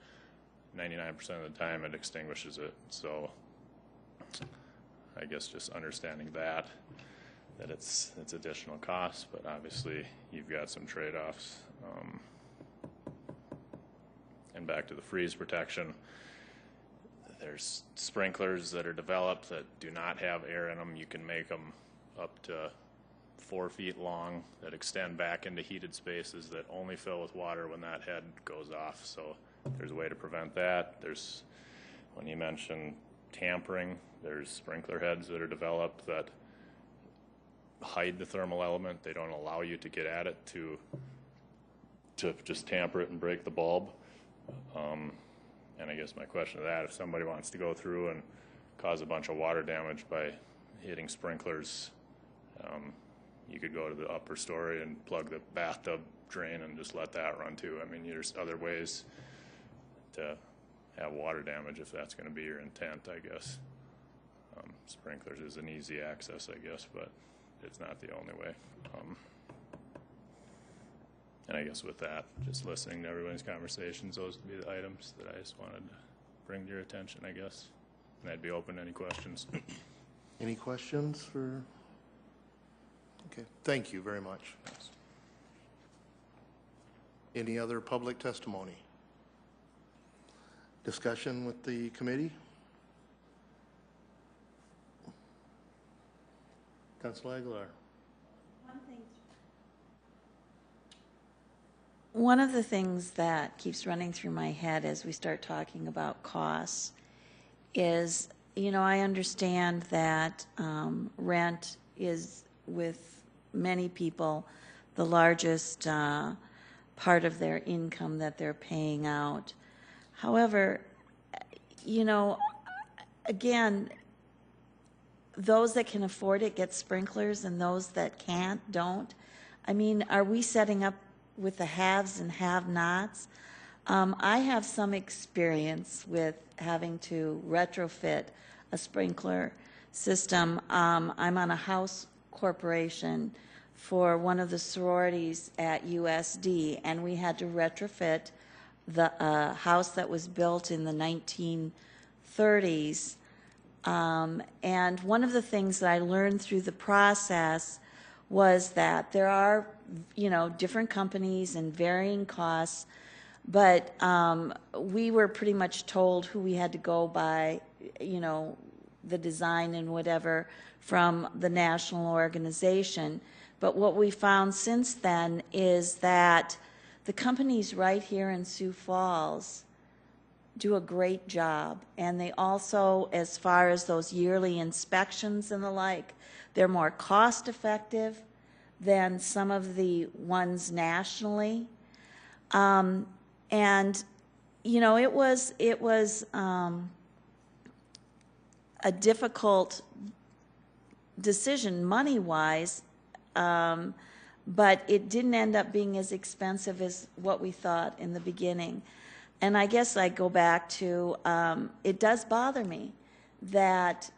99% of the time it extinguishes it. So I guess just understanding that it's additional costs, but obviously you've got some trade-offs. And back to the freeze protection, there's sprinklers that are developed that do not have air in them. You can make them up to 4 feet long that extend back into heated spaces that only fill with water when that head goes off. So there's a way to prevent that. There's, when you mention tampering, there's sprinkler heads that are developed that hide the thermal element. They don't allow you to get at it to just tamper it and break the bulb. And I guess my question to that, if somebody wants to go through and cause a bunch of water damage by hitting sprinklers, you could go to the upper story and plug the bathtub drain and just let that run too. I mean, there's other ways to have water damage if that's going to be your intent, I guess. Sprinklers is an easy access, I guess, but it's not the only way. And I guess with that, just listening to everyone's conversations, those would be the items that I just wanted to bring to your attention, I guess. And I'd be open to any questions. Any questions for? Okay, thank you very much. Thanks. Any other public testimony? Discussion with the committee? Councilor Legler. One of the things that keeps running through my head as we start talking about costs is, you know, I understand that rent is, with many people, the largest part of their income that they're paying out. However, you know, again, those that can afford it get sprinklers and those that can't don't. I mean, are we setting up with the haves and have-nots? I have some experience with having to retrofit a sprinkler system. I'm on a house corporation for one of the sororities at USD, and we had to retrofit the house that was built in the 1930s. And one of the things that I learned through the process was that there are, you know, different companies and varying costs, but we were pretty much told who we had to go by, you know, the design and whatever from the national organization. But what we found since then is that the companies right here in Sioux Falls do a great job, and they also, as far as those yearly inspections and the like, they're more cost effective than some of the ones nationally. And you know, it was a difficult decision money-wise, but it didn't end up being as expensive as what we thought in the beginning. And I guess I go back to, it does bother me that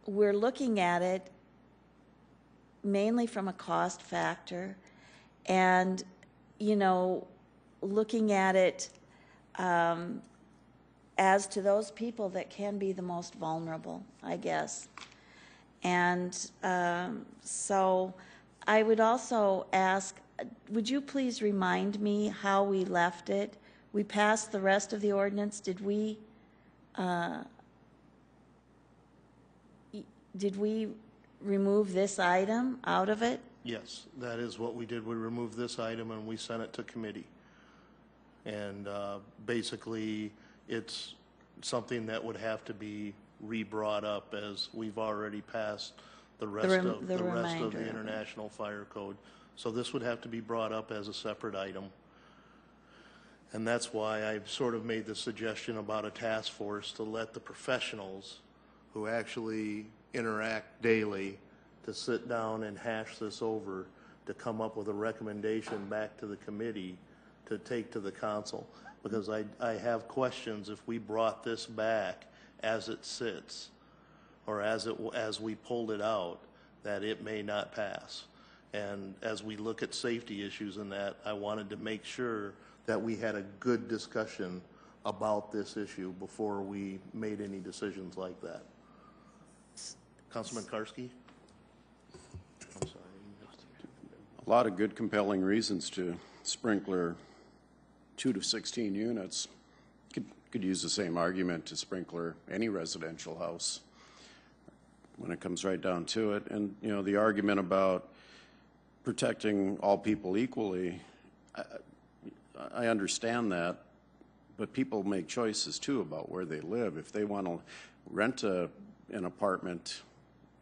we're looking at it mainly from a cost factor and, you know, looking at it as to those people that can be the most vulnerable, I guess. And so I would also ask, would you please remind me how we left it? We passed the rest of the ordinance. Did we remove this item out of it? Yes, that is what we did. We removed this item and we sent it to committee. And basically, it's something that would have to be re-brought up, as we've already passed the rest of the remainder of it. International Fire Code. So this would have to be brought up as a separate item. And that's why I've sort of made the suggestion about a task force to let the professionals who actually interact daily to sit down and hash this over, to come up with a recommendation back to the committee to take to the council. Because I have questions if we brought this back as it sits, or as we pulled it out, that it may not pass. And as we look at safety issues in that, I wanted to make sure that we had a good discussion about this issue before we made any decisions like that. Councilman Karski? I'm sorry. A lot of good compelling reasons to sprinkler 2 to 16 units. Could use the same argument to sprinkler any residential house when it comes right down to it. And, you know, the argument about protecting all people equally, I understand that, but people make choices too about where they live. If they want to rent an apartment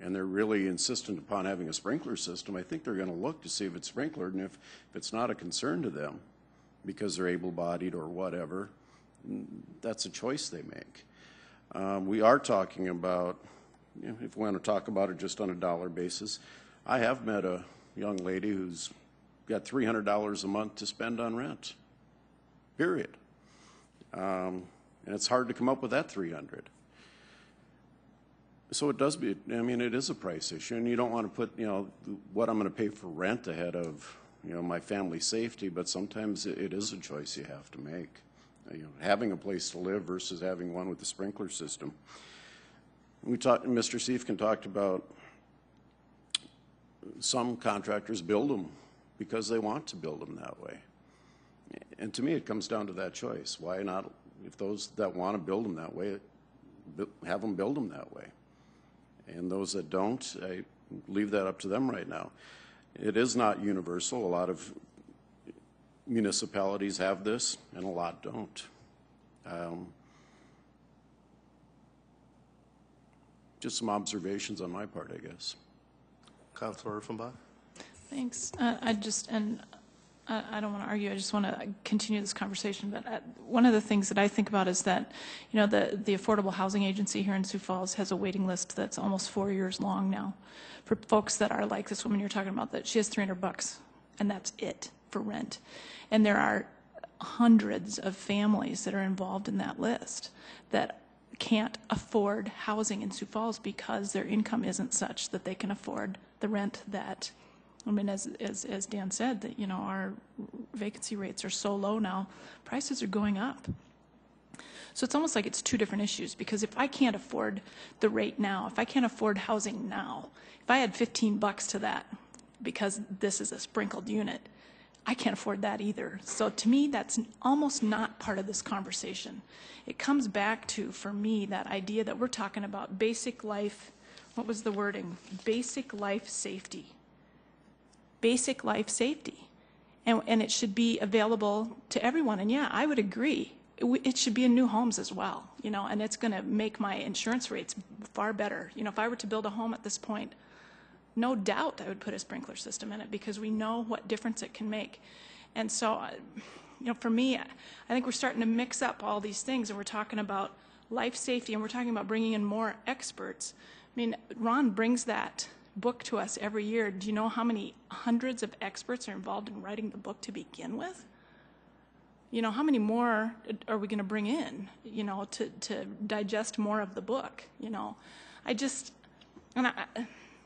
and they're really insistent upon having a sprinkler system, I think they're going to look to see if it's sprinklered, and if it's not a concern to them because they're able-bodied or whatever, that's a choice they make. We are talking about, you know, if we want to talk about it just on a dollar basis, I have met a young lady who's got $300 a month to spend on rent, period. And it's hard to come up with that $300. So it does be, I mean, it is a price issue, and you don't want to put, you know, what I'm going to pay for rent ahead of, you know, my family's safety, but sometimes it is a choice you have to make. You know, having a place to live versus having one with a sprinkler system. Mr. Siefken talked about some contractors build them because they want to build them that way. And to me, it comes down to that choice. Why not, if those that want to build them that way, have them build them that way. And those that don't, I leave that up to them right now. It is not universal. A lot of municipalities have this, and a lot don't. Just some observations on my part, I guess. Councilor Urfenbach? Thanks. I don't want to argue. I just want to continue this conversation. But one of the things that I think about is that, you know, the Affordable Housing Agency here in Sioux Falls has a waiting list that's almost 4 years long now for folks that are like this woman you're talking about, that she has $300 and that's it for rent. And there are hundreds of families that are involved in that list that can't afford housing in Sioux Falls because their income isn't such that they can afford the rent that, I mean, as Dan said, that, you know, our vacancy rates are so low now, prices are going up. So it's almost like it's two different issues, because if I can't afford the rate now, if I can't afford housing now, if I had $15 to that because this is a sprinkled unit, I can't afford that either. So to me, that's almost not part of this conversation. It comes back to, for me, that idea that we're talking about basic life, what was the wording? Basic life safety. Basic life safety. And it should be available to everyone. And yeah, I would agree. It should be in new homes as well, you know, and it's going to make my insurance rates far better. You know, if I were to build a home at this point, no doubt I would put a sprinkler system in it, because we know what difference it can make. And so, you know, for me, I think we're starting to mix up all these things, and we're talking about life safety, and we're talking about bringing in more experts. I mean, Ron brings that book to us every year. Do you know how many hundreds of experts are involved in writing the book to begin with? You know, how many more are we going to bring in, you know, to digest more of the book? You know, I just, and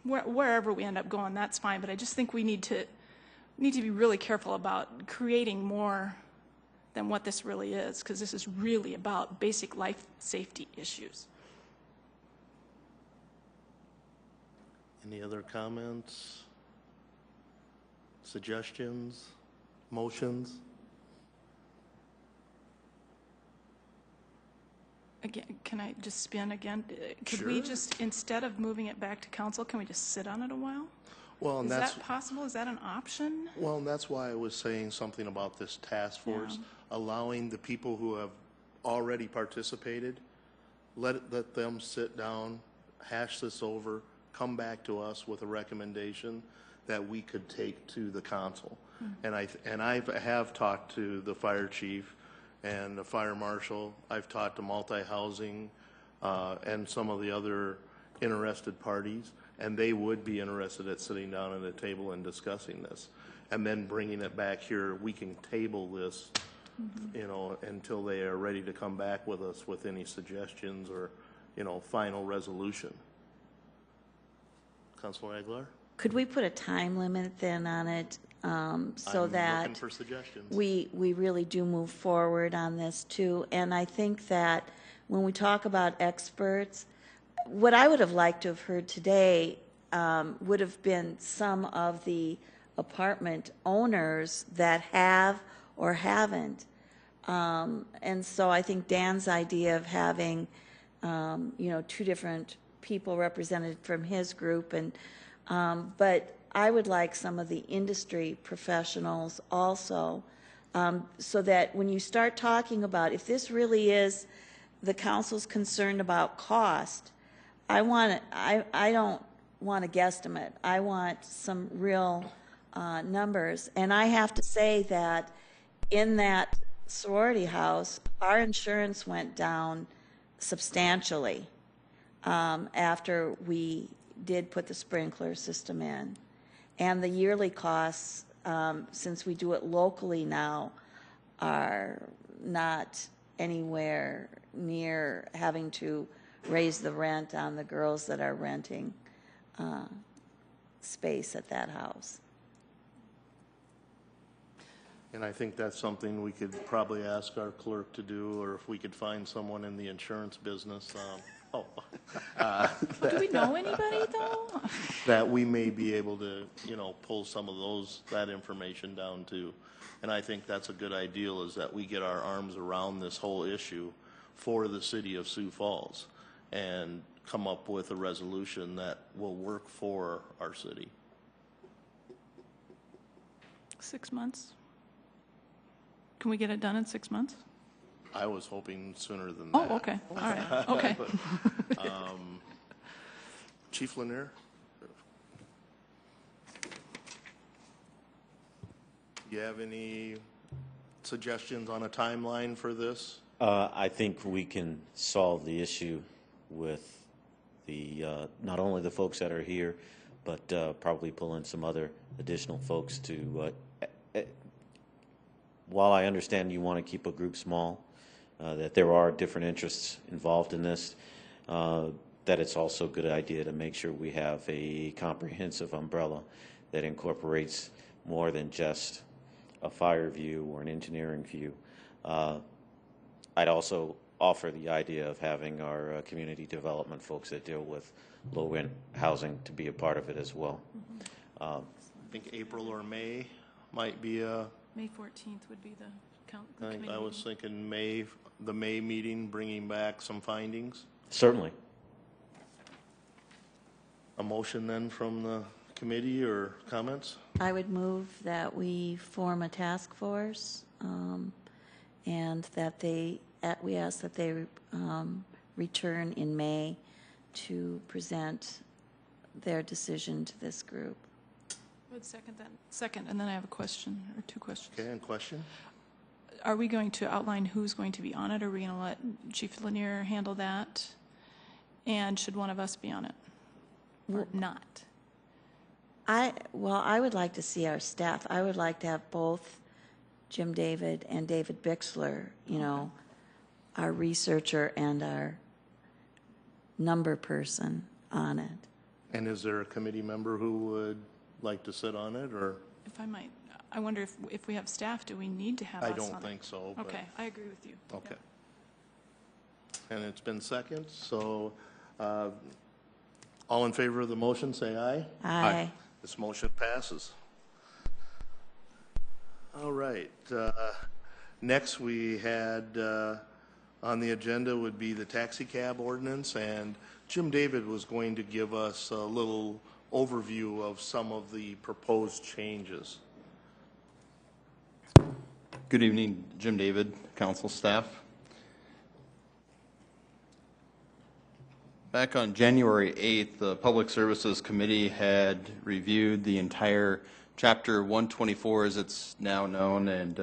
wherever we end up going, that's fine. But I just think we need to be really careful about creating more than what this really is, because this is really about basic life safety issues. Any other comments, suggestions, motions? Again, can I just spin again? Could we just, instead of moving it back to council, can we just sit on it a while? Well, and is that possible? Is that an option? Well, and that's why I was saying something about this task force, allowing the people who have already participated let them sit down, hash this over, come back to us with a recommendation that we could take to the council. And I have talked to the fire chief and the fire marshal. I've talked to multi-housing and some of the other interested parties, and they would be interested at sitting down at a table and discussing this. And then bringing it back here, we can table this, you know, until they are ready to come back with us with any suggestions or, you know, final resolution. Councilor Legler? Could we put a time limit then on it, so I'm that looking for suggestions. we really do move forward on this too? And I think that when we talk about experts, what I would have liked to have heard today would have been some of the apartment owners that have or haven't. And so I think Dan's idea of having, you know, two different people represented from his group, and but I would like some of the industry professionals also, so that when you start talking about, if this really is the council's concerned about cost, I don't want a guesstimate. I want some real numbers. And I have to say that in that sorority house, our insurance went down substantially after we did put the sprinkler system in. And the yearly costs, since we do it locally now, are not anywhere near having to raise the rent on the girls that are renting space at that house. And I think that's something we could probably ask our clerk to do, or if we could find someone in the insurance business. Do we know anybody, though? That we may be able to, you know, pull some of that information down too. And I think that's a good ideal, is that we get our arms around this whole issue for the city of Sioux Falls and come up with a resolution that will work for our city. 6 months? Can we get it done in 6 months? I was hoping sooner than that. Oh, okay, all right, okay. But, Chief Lanier? Do you have any suggestions on a timeline for this? I think we can solve the issue with the not only the folks that are here, but probably pull in some other additional folks to. While I understand you want to keep a group small, that there are different interests involved in this, that it's also a good idea to make sure we have a comprehensive umbrella that incorporates more than just a fire view or an engineering view. I'd also offer the idea of having our community development folks that deal with low-end housing to be a part of it as well. I think April or May might be a. May 14th would be the count. I was thinking May, the May meeting, bringing back some findings. Certainly. A motion then from the committee or comments? I would move that we form a task force, and that we ask that they return in May to present their decision to this group. I would second that. Second, and then I have a question, or two questions. Okay, and question? Are we going to outline who's going to be on it, or are we going to let Chief Lanier handle that? And should one of us be on it, or not? I would like to see our staff. I would like to have both Jim David and David Bixler, you know, our researcher and our number person on it. And is there a committee member who would like to sit on it, or? If I might, I wonder if we have staff, do we need to have us on I it? don't think so. But Okay, I agree with you. okay. And it's been second, so all in favor of the motion, say aye. Aye. This motion passes. All right. Next, we had on the agenda would be the taxi cab ordinance, and Jim David was going to give us a little overview of some of the proposed changes. Good evening, Jim David, council staff. Back on January 8th, the Public Services Committee had reviewed the entire Chapter 124, as it's now known, and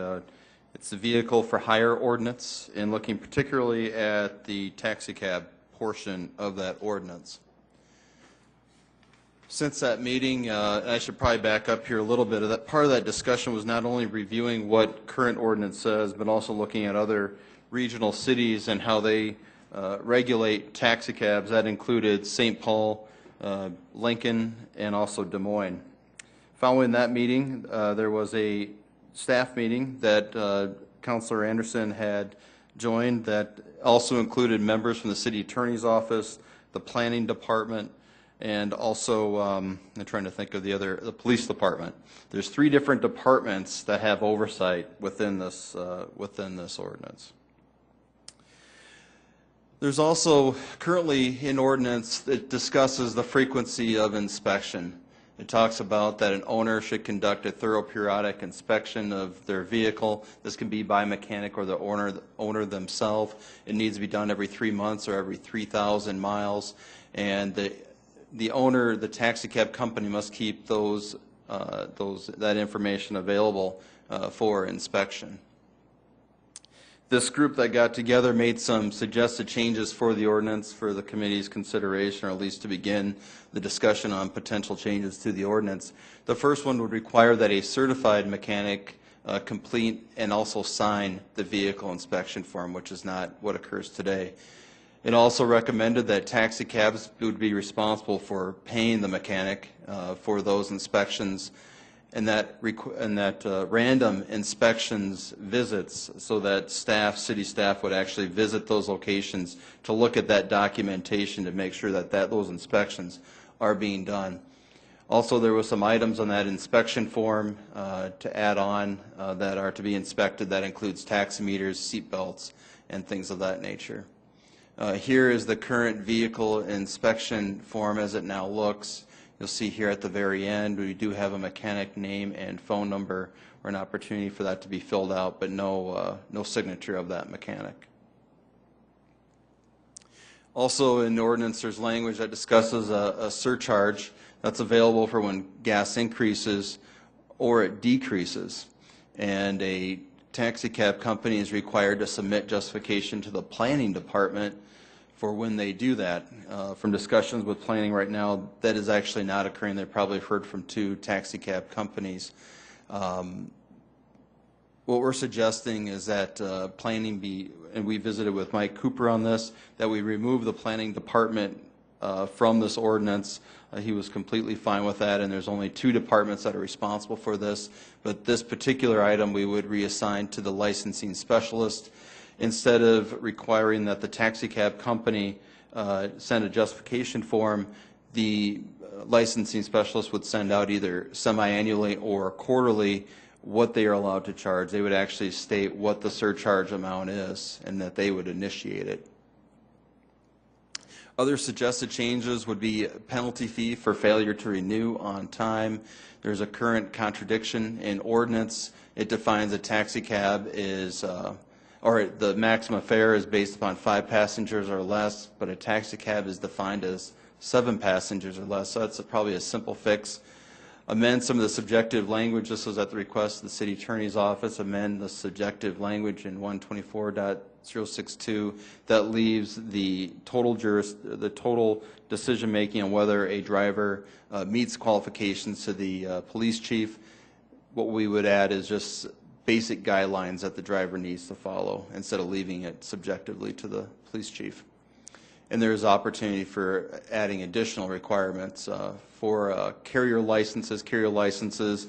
it's the vehicle for hire ordinance, and looking particularly at the taxi cab portion of that ordinance. Since that meeting, I should probably back up here a little bit. Part of that discussion was not only reviewing what current ordinance says, but also looking at other regional cities and how they regulate taxi cabs. That included St. Paul, Lincoln, and also Des Moines. Following that meeting, there was a staff meeting that Councilor Anderson had joined that also included members from the City Attorney's Office, the Planning Department, and also, I'm trying to think of the Police Department. There's 3 different departments that have oversight within this ordinance. There's also currently an ordinance that discusses the frequency of inspection. It talks about that an owner should conduct a thorough periodic inspection of their vehicle. This can be by mechanic or the owner themselves. It needs to be done every 3 months or every 3,000 miles. And the owner, the taxi cab company, must keep that information available for inspection. This group that got together made some suggested changes for the ordinance for the committee's consideration, or at least to begin the discussion on potential changes to the ordinance. The first one would require that a certified mechanic complete and also sign the vehicle inspection form, which is not what occurs today. It also recommended that taxi cabs would be responsible for paying the mechanic for those inspections, and that random inspections visits, so that city staff would actually visit those locations to look at that documentation to make sure that those inspections are being done. Also, there were some items on that inspection form to add on that are to be inspected. That includes taximeters, seat belts, and things of that nature. Here is the current vehicle inspection form as it now looks. You'll see here at the very end, we do have a mechanic name and phone number, or an opportunity for that to be filled out, but no signature of that mechanic. Also in the ordinance, there's language that discusses a surcharge that's available for when gas increases or it decreases. And a taxi cab company is required to submit justification to the planning department for when they do that. From discussions with planning right now, that is actually not occurring. They've probably heard from 2 taxi cab companies. What we're suggesting is that planning be, and we visited with Mike Cooper on this, that we remove the planning department from this ordinance. He was completely fine with that, and there's only 2 departments that are responsible for this. But this particular item we would reassign to the licensing specialist. Instead of requiring that the taxi cab company send a justification form, the licensing specialist would send out either semi-annually or quarterly what they are allowed to charge. They would actually state what the surcharge amount is and that they would initiate it. Other suggested changes would be a penalty fee for failure to renew on time. There's a current contradiction in ordinance. It defines a taxi cab is or the maximum fare is based upon 5 passengers or less, but a taxi cab is defined as 7 passengers or less, so that's probably a simple fix. Amend some of the subjective language. This was at the request of the City Attorney's Office. Amend the subjective language in 124.062 that leaves the total decision-making on whether a driver meets qualifications to the police chief. What we would add is just basic guidelines that the driver needs to follow instead of leaving it subjectively to the police chief. And there is opportunity for adding additional requirements for carrier licenses. Carrier licenses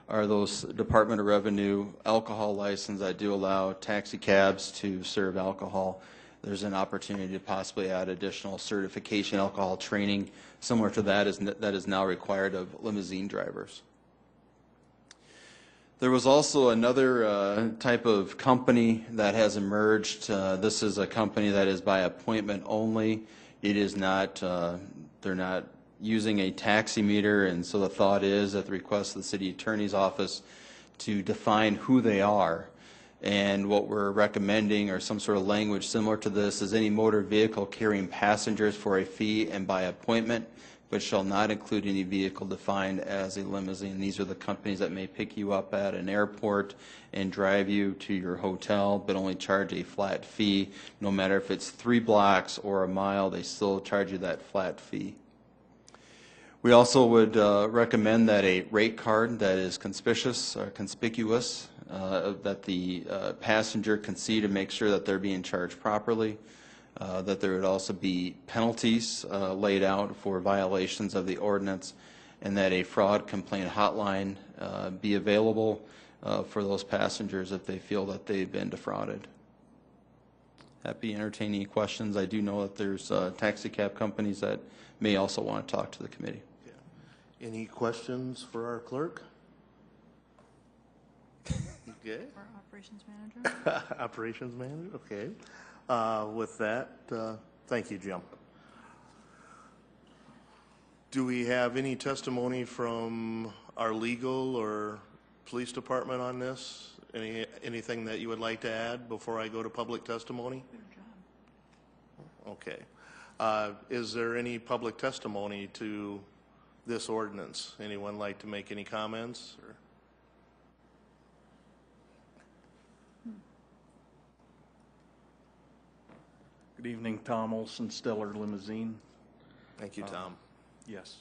are those Department of Revenue alcohol licenses that do allow taxi cabs to serve alcohol. There's an opportunity to possibly add additional certification alcohol training similar to that is now required of limousine drivers. There was also another type of company that has emerged. This is a company that is by appointment only. It is not, they're not using a taximeter, and so the thought is, at the request of the City Attorney's Office, to define who they are. And what we're recommending, or some sort of language similar to this, is any motor vehicle carrying passengers for a fee and by appointment, but shall not include any vehicle defined as a limousine. These are the companies that may pick you up at an airport and drive you to your hotel, but only charge a flat fee. No matter if it's 3 blocks or a mile, they still charge you that flat fee. We also would recommend that a rate card that is conspicuous, that the passenger can see to make sure that they're being charged properly, that there would also be penalties laid out for violations of the ordinance, and that a fraud complaint hotline be available for those passengers if they feel that they've been defrauded. Happy to entertain any questions. I do know that there's taxi cab companies that may also want to talk to the committee. Any questions for our clerk? Okay. Our operations manager. Operations manager, okay. With that, thank you, Jim. Do we have any testimony from our legal or police department on this? Anything that you would like to add before I go to public testimony? Okay. Is there any public testimony to this ordinance? Anyone like to make any comments? Or? Good evening, Tom Olson, Stellar Limousine. Thank you, Tom. Yes,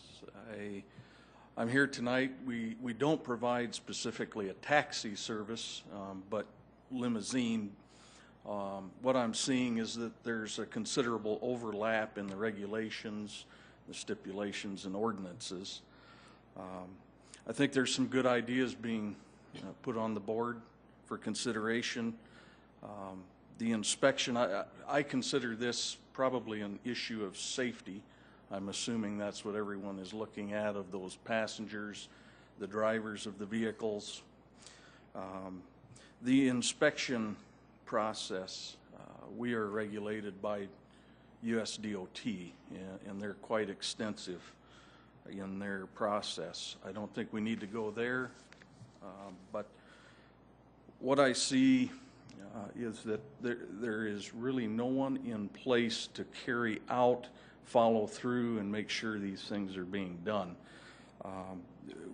I'm here tonight. We don't provide specifically a taxi service, but limousine. What I'm seeing is that there's a considerable overlap in the regulations, the stipulations, and ordinances. I think there's some good ideas being put on the board for consideration. The inspection, I consider this probably an issue of safety. I'm assuming that's what everyone is looking at, of those passengers, the drivers of the vehicles. The inspection process, we are regulated by USDOT, and they're quite extensive in their process. I don't think we need to go there, but what I see is that there is really no one in place to carry out, follow through, and make sure these things are being done.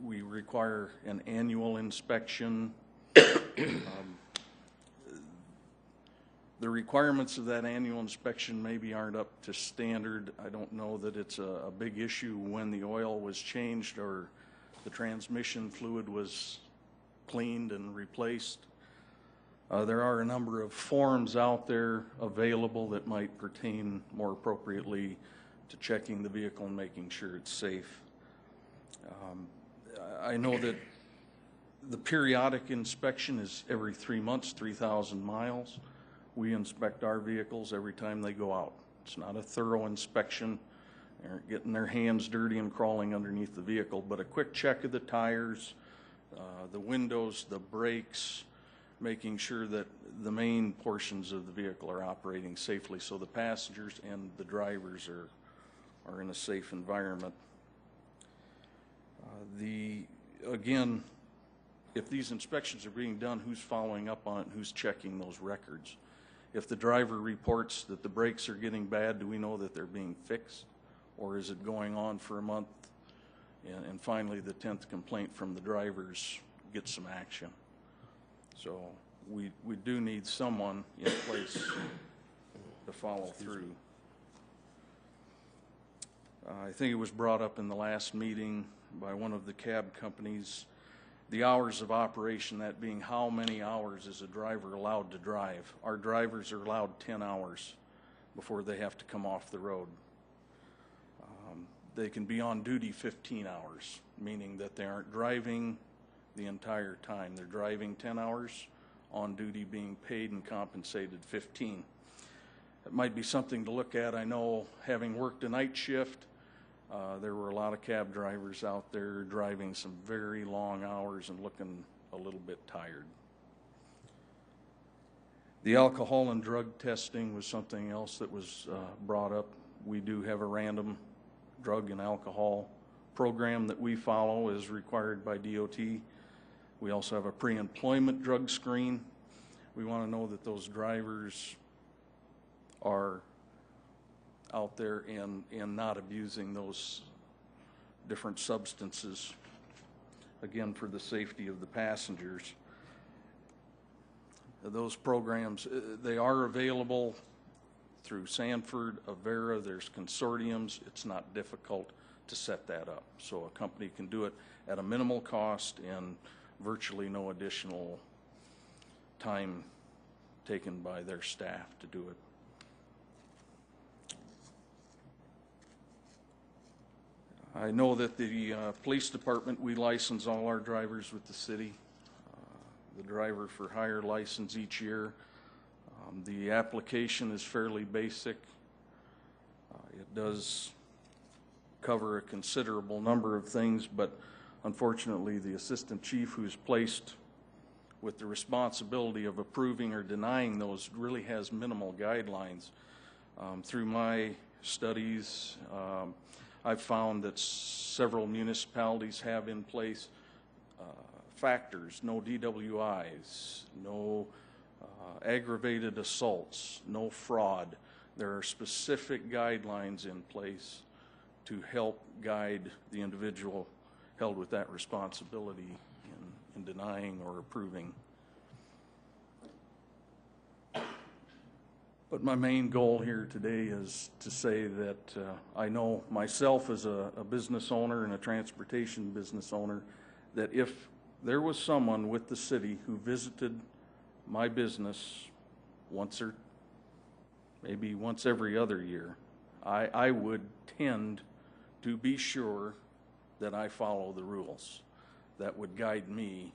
We require an annual inspection. The requirements of that annual inspection maybe aren't up to standard. I don't know that it's a big issue when the oil was changed or the transmission fluid was cleaned and replaced. There are a number of forms out there available that might pertain more appropriately to checking the vehicle and making sure it's safe. I know that the periodic inspection is every 3 months, 3,000 miles. We inspect our vehicles every time they go out. It's not a thorough inspection. They aren't getting their hands dirty and crawling underneath the vehicle, but a quick check of the tires, the windows, the brakes, making sure that the main portions of the vehicle are operating safely so the passengers and the drivers are in a safe environment. Again, if these inspections are being done, who's following up on it, who's checking those records? If the driver reports that the brakes are getting bad, do we know that they're being fixed? Or is it going on for a month and finally the 10th complaint from the drivers gets some action? So we do need someone in place to follow through. I think it was brought up in the last meeting by one of the cab companies, the hours of operation, that being how many hours is a driver allowed to drive. Our drivers are allowed 10 hours before they have to come off the road. They can be on duty 15 hours, meaning that they aren't driving the entire time. They're driving 10 hours, on duty being paid and compensated 15. It might be something to look at. I know, having worked a night shift, there were a lot of cab drivers out there driving some very long hours and looking a little bit tired. The alcohol and drug testing was something else that was brought up. We do have a random drug and alcohol program that we follow as required by DOT. We also have a pre-employment drug screen. We want to know that those drivers are out there and not abusing those different substances, again, for the safety of the passengers. Those programs, they are available through Sanford, Avera, there's consortiums. It's not difficult to set that up. So a company can do it at a minimal cost and virtually no additional time taken by their staff to do it. I know that the police department, we license all our drivers with the city. The driver for hire license each year. The application is fairly basic. It does cover a considerable number of things, but unfortunately the assistant chief who's placed with the responsibility of approving or denying those really has minimal guidelines. Through my studies, I've found that several municipalities have in place factors, no DWIs, no aggravated assaults, no fraud. There are specific guidelines in place to help guide the individual held with that responsibility in denying or approving. But my main goal here today is to say that I know myself as a business owner and a transportation business owner that if there was someone with the city who visited my business once or maybe once every other year, I would tend to be sure that I follow the rules that would guide me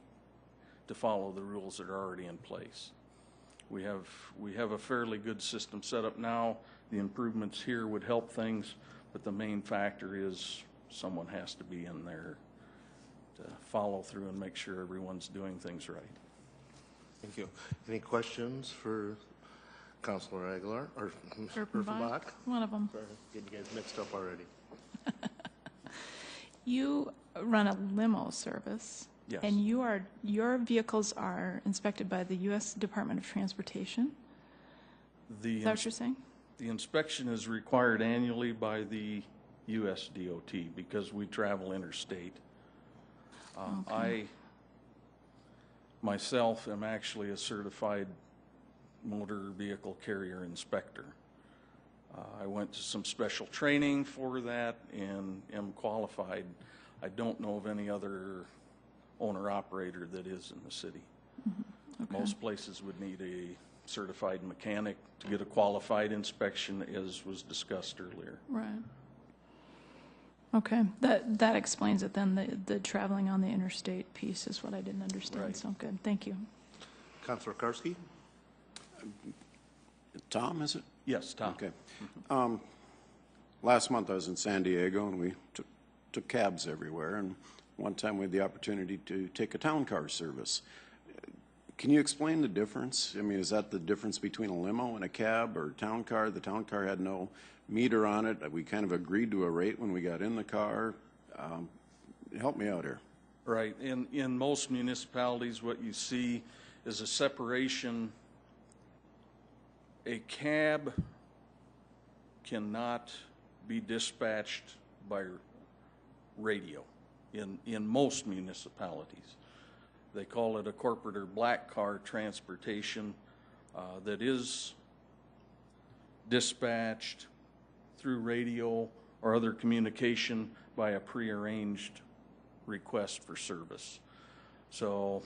to follow the rules that are already in place. We have a fairly good system set up now. The improvements here would help things, but the main factor is someone has to be in there to follow through and make sure everyone's doing things right. Thank you. Any questions for Councilor Aguilar or Erpenbach? One of them. Sorry, getting you guys mixed up already. You run a limo service. Yes. And your vehicles are inspected by the U.S. Department of Transportation? Is that what you're saying? The inspection is required annually by the U.S. DOT because we travel interstate. Okay. I myself am actually a certified motor vehicle carrier inspector. I went to some special training for that and am qualified. I don't know of any other owner-operator that is in the city. Mm-hmm. Okay. Most places would need a certified mechanic to get a qualified inspection, as was discussed earlier. Right. Okay, that explains it then. The traveling on the interstate piece is what I didn't understand. Right. So good, thank you. Councilor Karski? Tom, is it? Yes, Tom. Okay. Last month I was in San Diego and we took cabs everywhere, and one time we had the opportunity to take a town car service. Can you explain the difference? I mean, is that the difference between a limo and a cab or town car? The town car had no meter on it. We kind of agreed to a rate when we got in the car. Help me out here. Right. In most municipalities, what you see is a separation. A cab cannot be dispatched by radio in most municipalities. They call it a corporate or black car transportation that is dispatched through radio or other communication by a prearranged request for service. So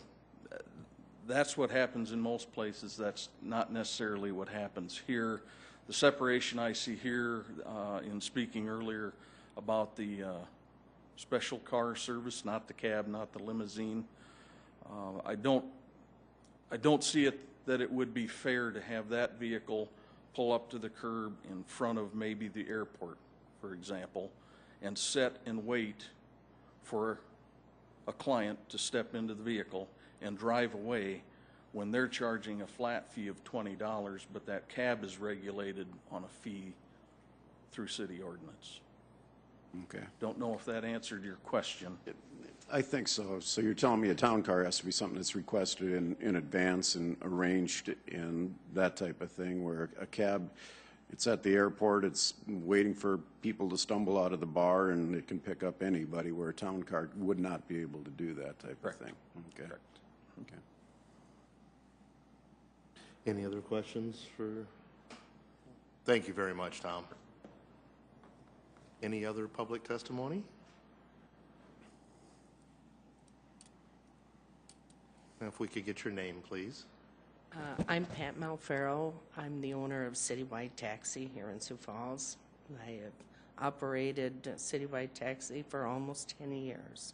that's what happens in most places. That's not necessarily what happens here. The separation I see here in speaking earlier about the special car service, not the cab, not the limousine, I don't see it that it would be fair to have that vehicle pull up to the curb in front of maybe the airport, for example, and sit and wait for a client to step into the vehicle and drive away when they're charging a flat fee of $20, but that cab is regulated on a fee through city ordinance. Okay. Don't know if that answered your question. I think so. So you're telling me a town car has to be something that's requested in advance and arranged and that type of thing, where a cab, it's at the airport, it's waiting for people to stumble out of the bar and it can pick up anybody, where a town car would not be able to do that type of thing. Okay. Correct. Okay. Any other questions for? Thank you very much, Tom. Any other public testimony? If we could get your name, please. I'm Pat Malfero. I'm the owner of Citywide Taxi here in Sioux Falls. I have operated Citywide Taxi for almost 10 years.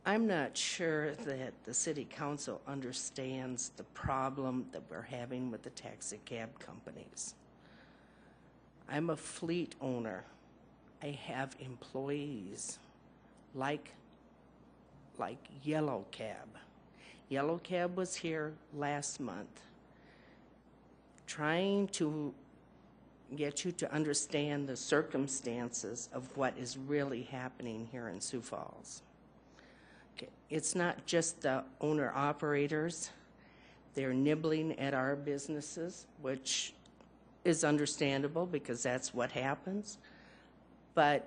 I'm not sure that the City Council understands the problem that we're having with the taxi cab companies. I'm a fleet owner. I have employees like Yellow Cab. Yellow Cab was here last month trying to get you to understand the circumstances of what is really happening here in Sioux Falls. Okay. It's not just the owner-operators. They're nibbling at our businesses, which is understandable because that's what happens. But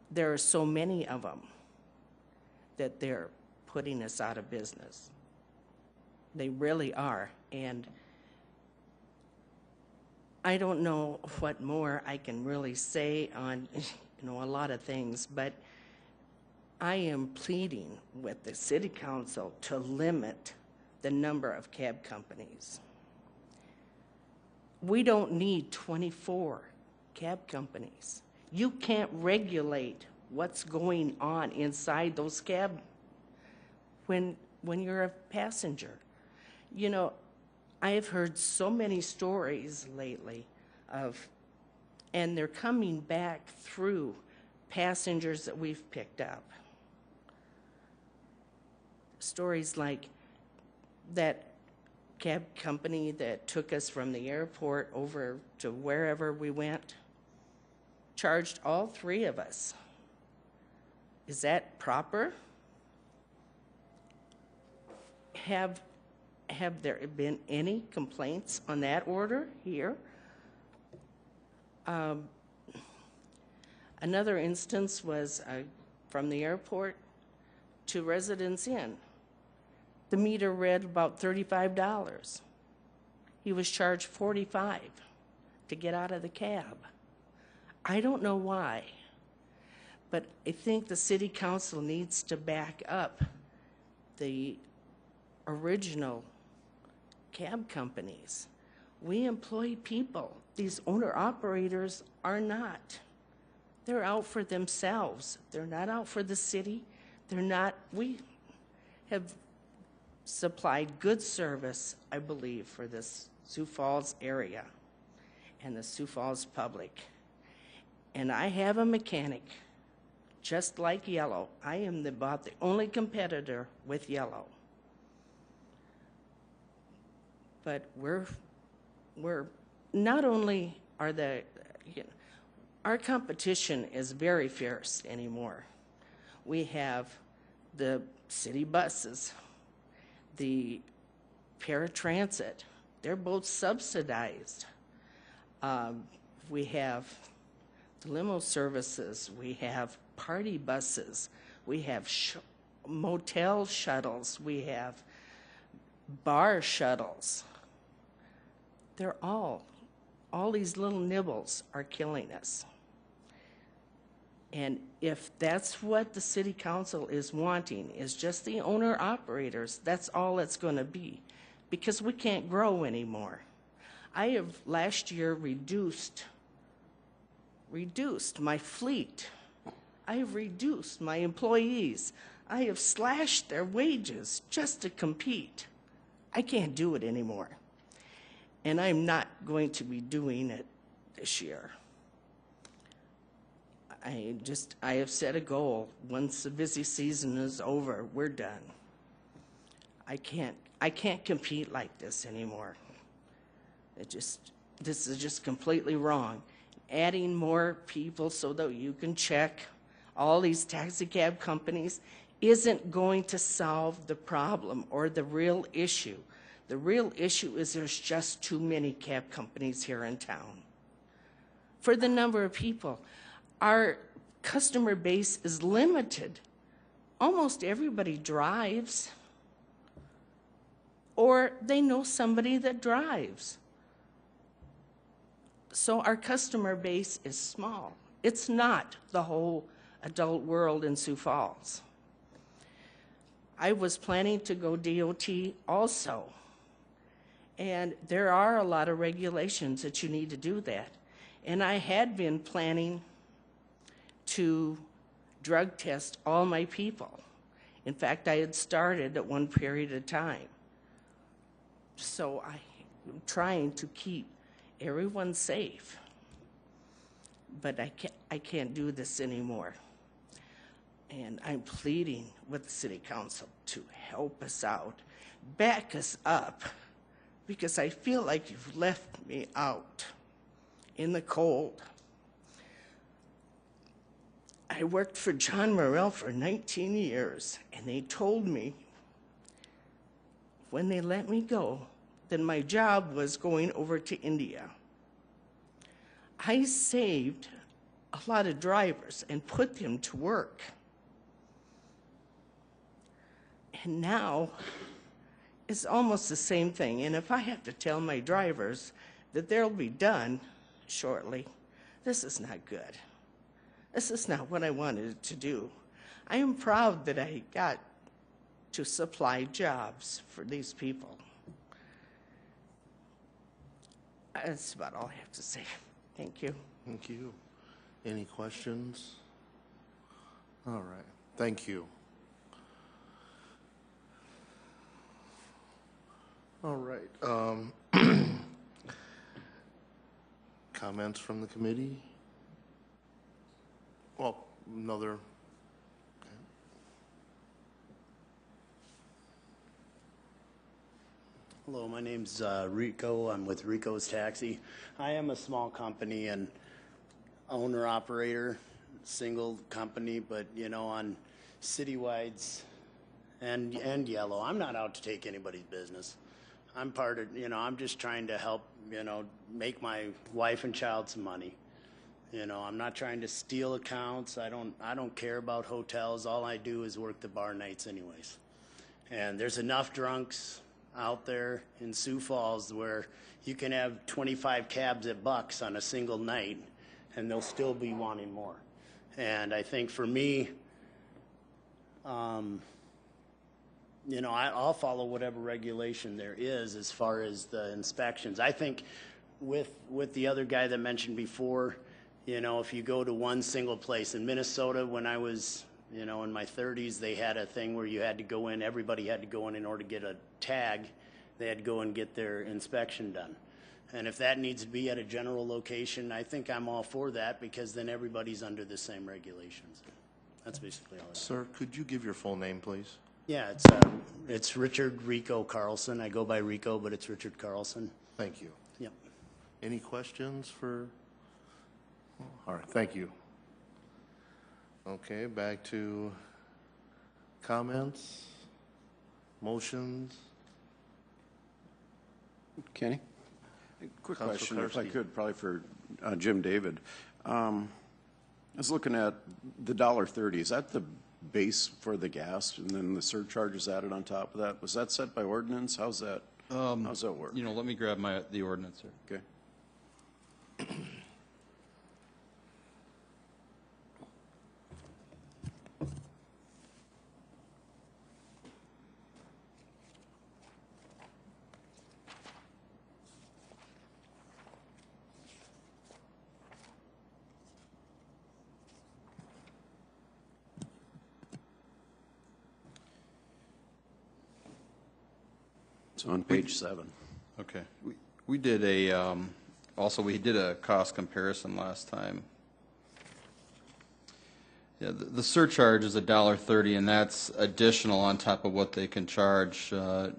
there are so many of them that they're putting us out of business. They really are. And I don't know what more I can really say on, a lot of things, but I am pleading with the City Council to limit the number of cab companies. We don't need 24 cab companies. You can't regulate what's going on inside those cab when you're a passenger. I have heard so many stories lately and they're coming back through passengers that we've picked up. Stories like that cab company that took us from the airport over to wherever we went, charged all three of us. Is that proper? Have there been any complaints on that order here? Another instance was from the airport to Residence Inn. The meter read about $35. He was charged $45 to get out of the cab. I don't know why, but I think the City Council needs to back up the original cab companies. We employ people. These owner-operators are not. They're out for themselves. They're not out for the city. We have supplied good service, I believe, for this Sioux Falls area and the Sioux Falls public. And I have a mechanic, just like Yellow. I am about the only competitor with Yellow. But we're not only are our competition is very fierce anymore. We have the city buses, the paratransit. They're both subsidized. We have the limo services. We have party buses. We have motel shuttles. We have bar shuttles. They're all these little nibbles are killing us. And if that's what the City Council is wanting, is just the owner-operators, that's all it's going to be, because we can't grow anymore. I have last year reduced my fleet. I have reduced my employees. I have slashed their wages just to compete. I can't do it anymore. And I'm not going to be doing it this year. I have set a goal. Once the busy season is over, we're done. I can't compete like this anymore. This is just completely wrong. adding more people so that you can check all these taxi cab companies isn't going to solve the problem or the real issue. The real issue is there's just too many cab companies here in town. For the number of people, our customer base is limited. Almost everybody drives, or they know somebody that drives. So our customer base is small. It's not the whole adult world in Sioux Falls. I was planning to go DOT also, and there are a lot of regulations that you need to do that. And I had been planning to drug test all my people. In fact, I had started at one period of time. So I'm trying to keep everyone safe. But I can't do this anymore. And I'm pleading with the city council to help us out, back us up, because I feel like you've left me out in the cold. I worked for John Morrell for 19 years, and they told me when they let me go that my job was going over to India. I saved a lot of drivers and put them to work. And now it's almost the same thing. And if I have to tell my drivers that they'll be done shortly, this is not good. This is not what I wanted to do. I am proud that I got to supply jobs for these people. That's about all I have to say. Thank you. Thank you. Any questions? All right. Thank you. All right. Comments from the committee? Well, another. Okay. Hello, my name's Rico. I'm with Rico's Taxi. I am a small company and owner-operator, single company, but you know, on citywides and yellow, I'm not out to take anybody's business. I'm part of, you know, I'm just trying to help, you know, make my wife and child some money. You know, I'm not trying to steal accounts. I don't care about hotels. All I do is work the bar nights anyways. And there's enough drunks out there in Sioux Falls where you can have 25 cabs at Bucks on a single night and they'll still be wanting more. And I think for me, you know, I'll follow whatever regulation there is as far as the inspections. I think with the other guy that mentioned before, you know, if you go to one single place in Minnesota, when I was, you know, in my 30s, they had a thing where you had to go in, everybody had to go in order to get a tag, they had to go and get their inspection done. And if that needs to be at a general location, I think I'm all for that because then everybody's under the same regulations. That's basically all. Sir, could you give your full name, please? Yeah, it's Richard Rico Carlson. I go by Rico, but it's Richard Carlson. Thank you. Yep. Any questions for? All right, thank you. Okay, back to comments, motions. Kenny? Quick Councilor question, if I Karski. could, probably for Jim David. I was looking at the $1.30. Is that the base for the gas, and then the surcharge is added on top of that? Was that set by ordinance? How's that work? You know, let me grab the ordinance here. Okay. It's on page 7. Okay. We did we did a cost comparison last time. Yeah, the surcharge is $1.30, and that's additional on top of what they can charge.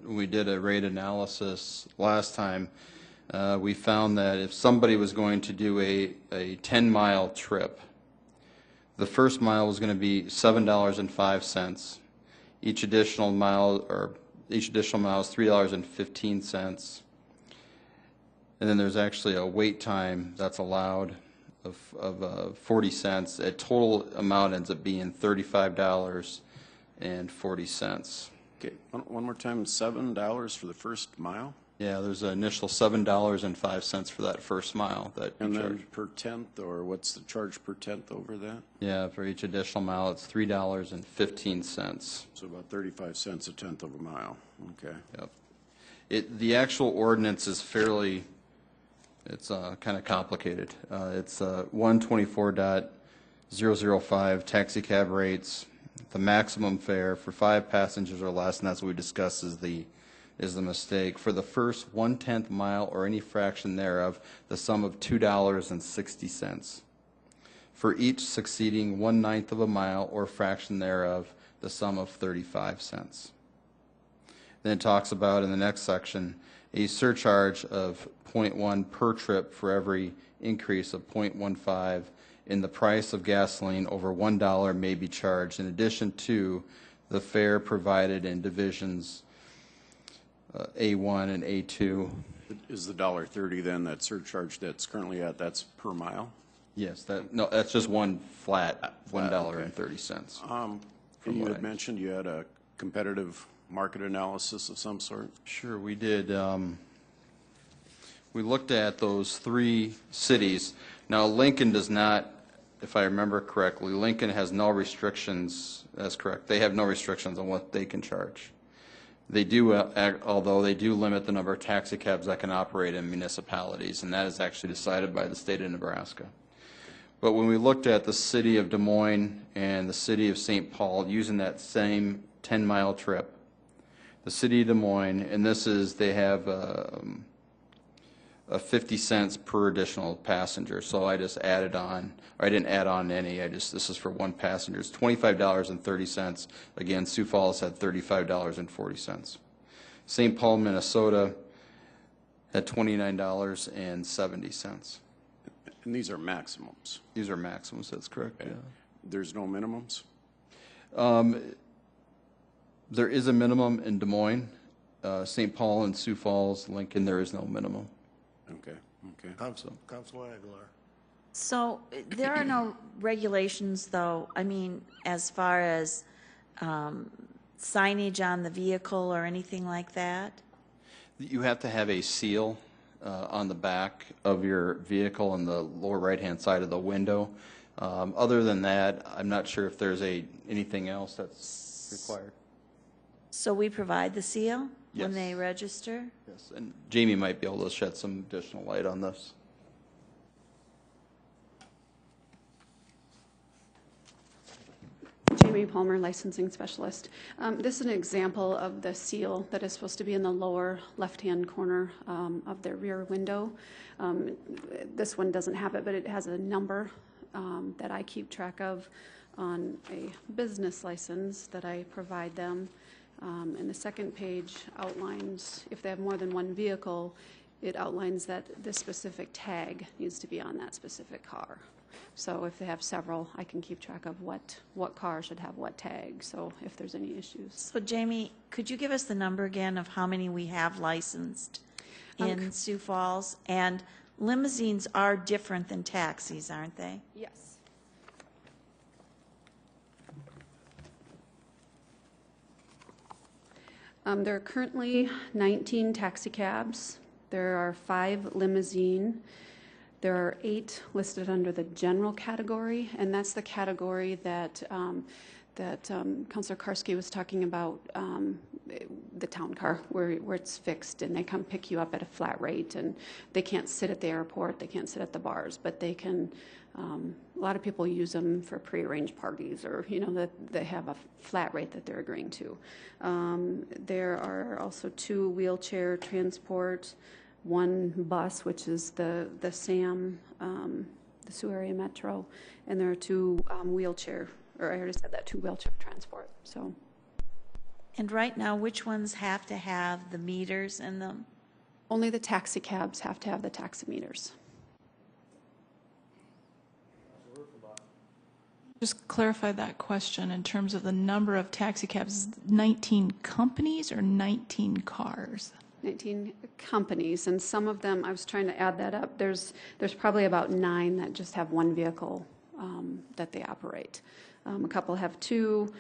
We did a rate analysis last time. we found that if somebody was going to do a 10-mile trip, the first mile was going to be $7.05. Each additional mile is $3.15. And then there's actually a wait time that's allowed of 40 cents. A total amount ends up being $35.40. Okay, one more time, $7 for the first mile? Yeah, there's an initial $7.05 for that first mile that you And then charge. per tenth, or what's the charge per tenth over that? Yeah, for each additional mile, it's $3.15. So about 35 cents a tenth of a mile, okay. Yep. The actual ordinance is fairly, it's kind of complicated. It's 124.005 taxi cab rates. The maximum fare for 5 passengers or less, and that's what we discussed is the mistake. For the first 1/10 mile or any fraction thereof, the sum of $2.60. For each succeeding 1/9 of a mile or fraction thereof, the sum of 35 cents. Then it talks about in the next section a surcharge of 0.1 per trip for every increase of 0.15 in the price of gasoline over $1 may be charged in addition to the fare provided in divisions A1 and A2. Is the $1.30 then that surcharge that's currently at, that's per mile? Yes, that's just one flat $1.30. You had mentioned you had a competitive market analysis of some sort? Sure, we did. We looked at those 3 cities. Now, Lincoln does not, if I remember correctly, Lincoln has no restrictions. That's correct. They have no restrictions on what they can charge. They do, although they do limit the number of taxi cabs that can operate in municipalities, and that is actually decided by the state of Nebraska. But when we looked at the city of Des Moines and the city of St. Paul using that same 10-mile trip, the city of Des Moines, and this is, they have a 50 cents per additional passenger. So I just added on, or I didn't add on any, this is for one passenger. It's $25.30. Again, Sioux Falls had $35.40. St. Paul, Minnesota had $29.70. And these are maximums? These are maximums, that's correct. Okay. Yeah. There's no minimums? There is a minimum in Des Moines. St. Paul and Sioux Falls, Lincoln, there is no minimum. Okay, okay. Councilor Legler. So there are no regulations, though, I mean, as far as signage on the vehicle or anything like that? You have to have a seal on the back of your vehicle on the lower right-hand side of the window. Other than that, I'm not sure if there's anything else that's required. So we provide the seal when Yes. they register? Yes, and Jamie might be able to shed some additional light on this. Jamie Palmer, licensing specialist. This is an example of the seal that is supposed to be in the lower left-hand corner of the rear window. This one doesn't have it, but it has a number that I keep track of on a business license that I provide them. And the second page outlines, if they have more than one vehicle, it outlines that this specific tag needs to be on that specific car. So if they have several, I can keep track of what car should have what tag, so if there's any issues. So Jamie, could you give us the number again of how many we have licensed in Sioux Falls? And limousines are different than taxis, aren't they? Yes. There are currently 19 taxi cabs. There are 5 limousine. There are 8 listed under the general category, and that's the category that Councilor Karski was talking about, the town car, where it's fixed, and they come pick you up at a flat rate, and they can't sit at the airport, they can't sit at the bars, but they can. A lot of people use them for prearranged parties, or that they have a flat rate that they're agreeing to. There are also 2 wheelchair transport, 1 bus, which is the SAM, the Sioux Area Metro, and there are 2 wheelchair, or I already said that, 2 wheelchair transport. And right now, which ones have to have the meters in them? Only the taxi cabs have to have the taximeters. Just clarify that question in terms of the number of taxi cabs, 19 companies or 19 cars? 19 companies, and some of them, I was trying to add that up, there's probably about 9 that just have one vehicle that they operate. A couple have 2,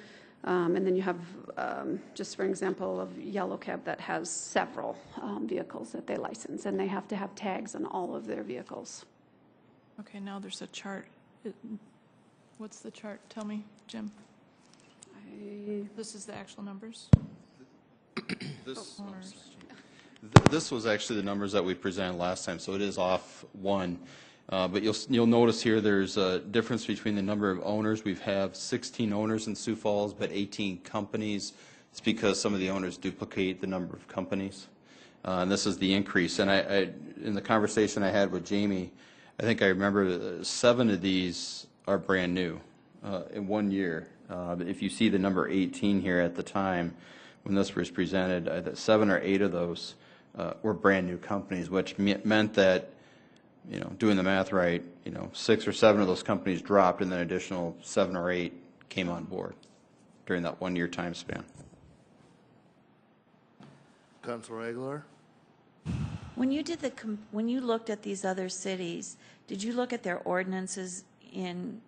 and then you have, just for example, of Yellow Cab that has several vehicles that they license, and they have to have tags on all of their vehicles. Okay, now there's a chart. What's the chart? Tell me, Jim. This is the actual numbers? This was actually the numbers that we presented last time, so it is off 1. But you'll notice here there's a difference between the number of owners. We have 16 owners in Sioux Falls, but 18 companies. It's because some of the owners duplicate the number of companies. And this is the increase. And I in the conversation I had with Jamie, I think I remember 7 of these are brand new in 1 year. If you see the number 18 here at the time when this was presented, 7 or 8 of those were brand new companies, which meant that, you know, doing the math right, you know, 6 or 7 of those companies dropped, and then additional 7 or 8 came on board during that 1 year time span. Councilor Aguilar? When you did when you looked at these other cities, did you look at their ordinances in,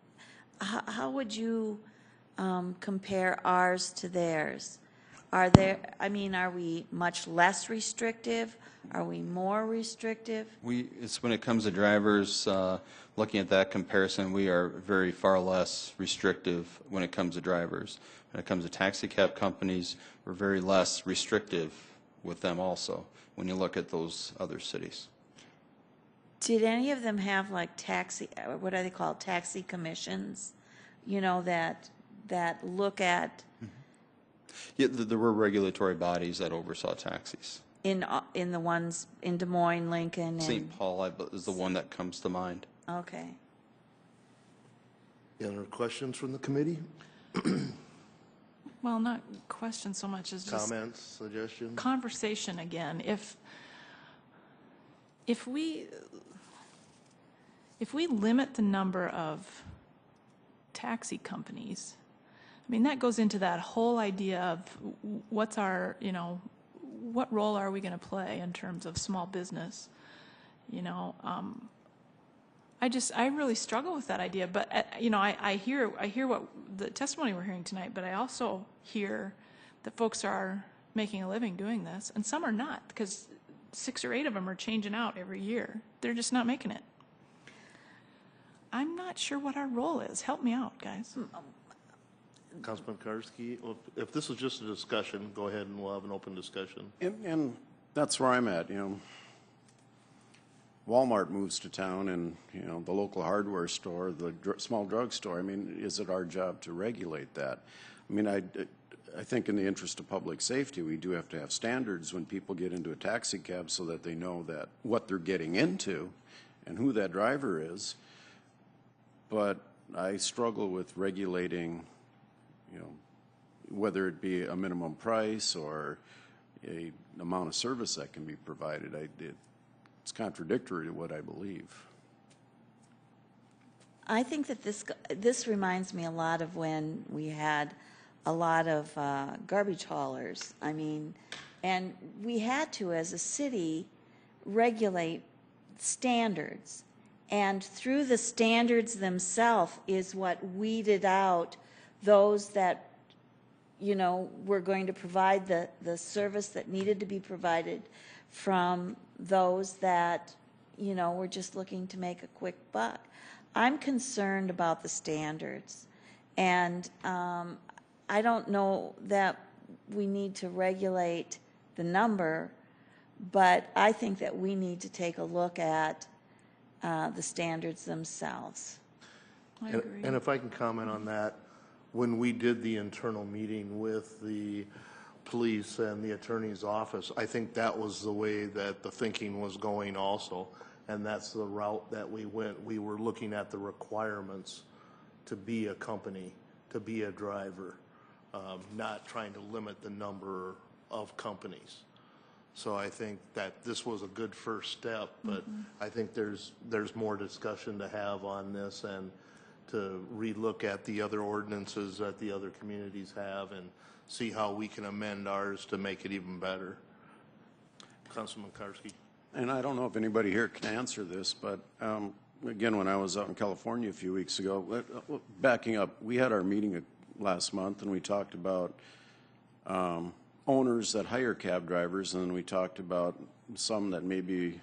how would you compare ours to theirs? Are we much less restrictive? Are we more restrictive? It's when it comes to drivers, looking at that comparison, we are very far less restrictive when it comes to drivers. When it comes to taxi cab companies, we're very less restrictive with them also when you look at those other cities. Did any of them have like what are they called, taxi commissions, you know, that look at? Yeah, there were regulatory bodies that oversaw taxis. In the ones in Des Moines, Lincoln, and St. Paul is the one that comes to mind. Okay. Any other questions from the committee? Well, not questions so much as just Comments, suggestions? conversation again. If we limit the number of taxi companies, I mean, that goes into that whole idea of what's our, you know, what role are we going to play in terms of small business? You know, I really struggle with that idea. But you know, I hear what the testimony we're hearing tonight, but I also hear that folks are making a living doing this, and some are not, because 6 or 8 of them are changing out every year. They're just not making it. I'm not sure what our role is. Help me out, guys. Councilman Karski, if this is just a discussion, go ahead and we'll have an open discussion. And that's where I'm at, you know. Walmart moves to town, and, you know, the local hardware store, the small drugstore, I mean, is it our job to regulate that? I mean, I think in the interest of public safety, we do have to have standards when people get into a taxi cab so that they know that what they're getting into and who that driver is. But I struggle with regulating, you know, whether it be a minimum price or a amount of service that can be provided. It's contradictory to what I believe. I think that this reminds me a lot of when we had a lot of garbage haulers. I mean, and we had to, as a city, regulate standards. And through the standards themselves is what weeded out those that, you know, were going to provide the service that needed to be provided from those that, you know, were just looking to make a quick buck. I'm concerned about the standards, and I don't know that we need to regulate the number, but I think that we need to take a look at the standards themselves. I agree. And if I can comment on that, when we did the internal meeting with the police and the attorney's office, I think that was the way that the thinking was going also, and that's the route that we went. We were looking at the requirements to be a company, to be a driver, not trying to limit the number of companies. So I think that this was a good first step, but I think there's more discussion to have on this and to relook at the other ordinances that the other communities have and see how we can amend ours to make it even better. Councilman Karski. And I don't know if anybody here can answer this, but again, when I was out in California a few weeks ago, backing up, we had our meeting last month and we talked about owners that hire cab drivers, and then we talked about some that may be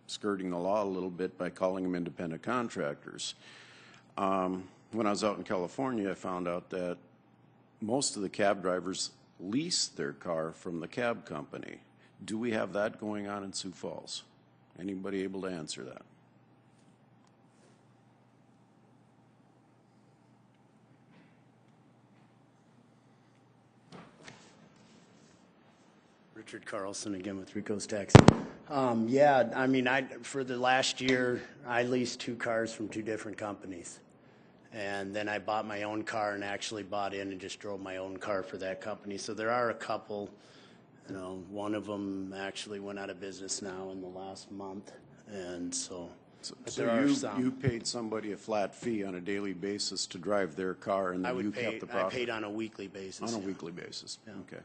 skirting the law a little bit by calling them independent contractors. When I was out in California, I found out that most of the cab drivers lease their car from the cab company. Do we have that going on in Sioux Falls? Anybody able to answer that? Richard Carlson again with Rico's Taxi. Yeah, I mean, for the last year, I leased 2 cars from 2 different companies. And then I bought my own car and actually bought in and just drove my own car for that company. So there are a couple, you know, one of them actually went out of business now in the last month. And so you paid somebody a flat fee on a daily basis to drive their car, and then you kept the profit? I paid on a weekly basis. On a weekly basis, yeah. Okay.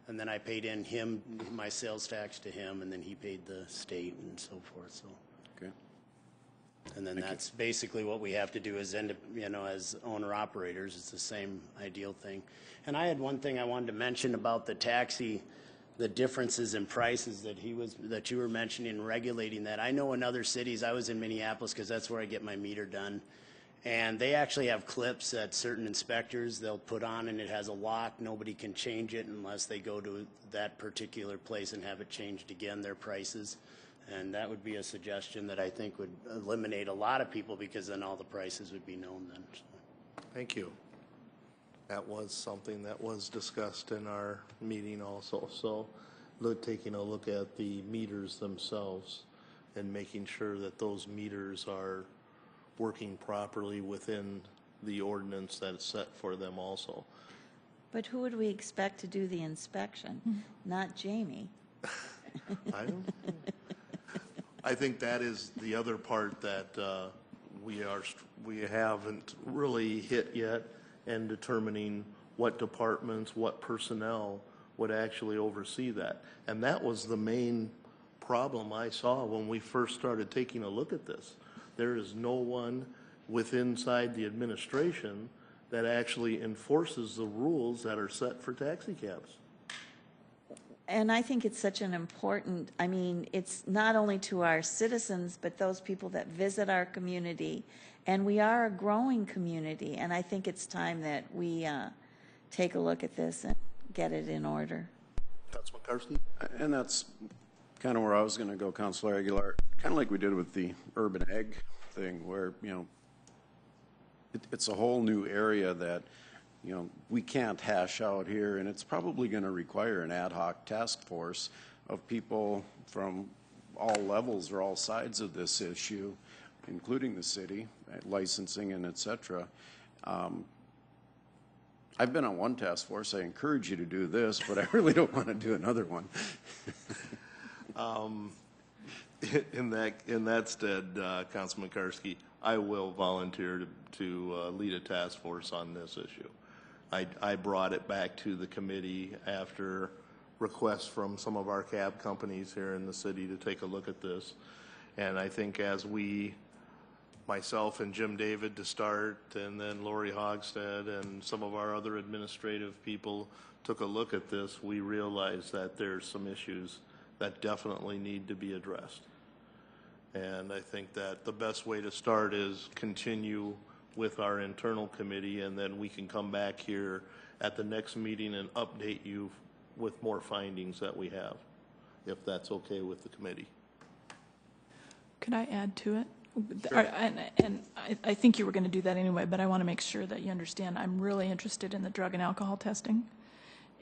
And then I paid in my sales tax to him, and then he paid the state and so forth, so. Okay. And then that's basically what we have to do as as owner-operators. It's the same ideal thing. And I had one thing I wanted to mention about the taxi, the differences in prices that you were mentioning, regulating that. I know in other cities, I was in Minneapolis because that's where I get my meter done. And they actually have clips that certain inspectors they'll put on, and it has a lock. Nobody can change it unless they go to that particular place and have it changed again, their prices. And that would be a suggestion that I think would eliminate a lot of people, because then all the prices would be known then. So. Thank you. That was something that was discussed in our meeting also. So taking a look at the meters themselves and making sure that those meters are working properly within the ordinance that's set for them also. But who would we expect to do the inspection? Not Jamie. I think that is the other part that we haven't really hit yet, and determining what departments, what personnel would actually oversee that. And that was the main problem I saw when we first started taking a look at this. There is no one inside the administration that actually enforces the rules that are set for taxi cabs. And I think it's such an important, I mean, it's not only to our citizens, but those people that visit our community. And we are a growing community, and I think it's time that we take a look at this and get it in order. Councilman Karski? And that's kind of where I was going to go, Councilor Aguilar. Kind of like we did with the urban ag thing, where, you know, it's a whole new area that, you know, we can't hash out here, and it's probably going to require an ad hoc task force of people from all levels or all sides of this issue, including the city, licensing and et cetera. I've been on one task force. I encourage you to do this, but I really don't want to do another one. In that stead, Councilman Karski, I will volunteer to lead a task force on this issue. I brought it back to the committee after requests from some of our cab companies here in the city to take a look at this. And I think as myself and Jim David to start, and then Lori Hogstead and some of our other administrative people took a look at this, we realized that there's some issues that definitely need to be addressed. And I think that the best way to start is continue with our internal committee, and then we can come back here at the next meeting and update you with more findings that we have, if that's okay with the committee. Could I add to it? Sure. And I think you were going to do that anyway, but I want to make sure that you understand I'm really interested in the drug and alcohol testing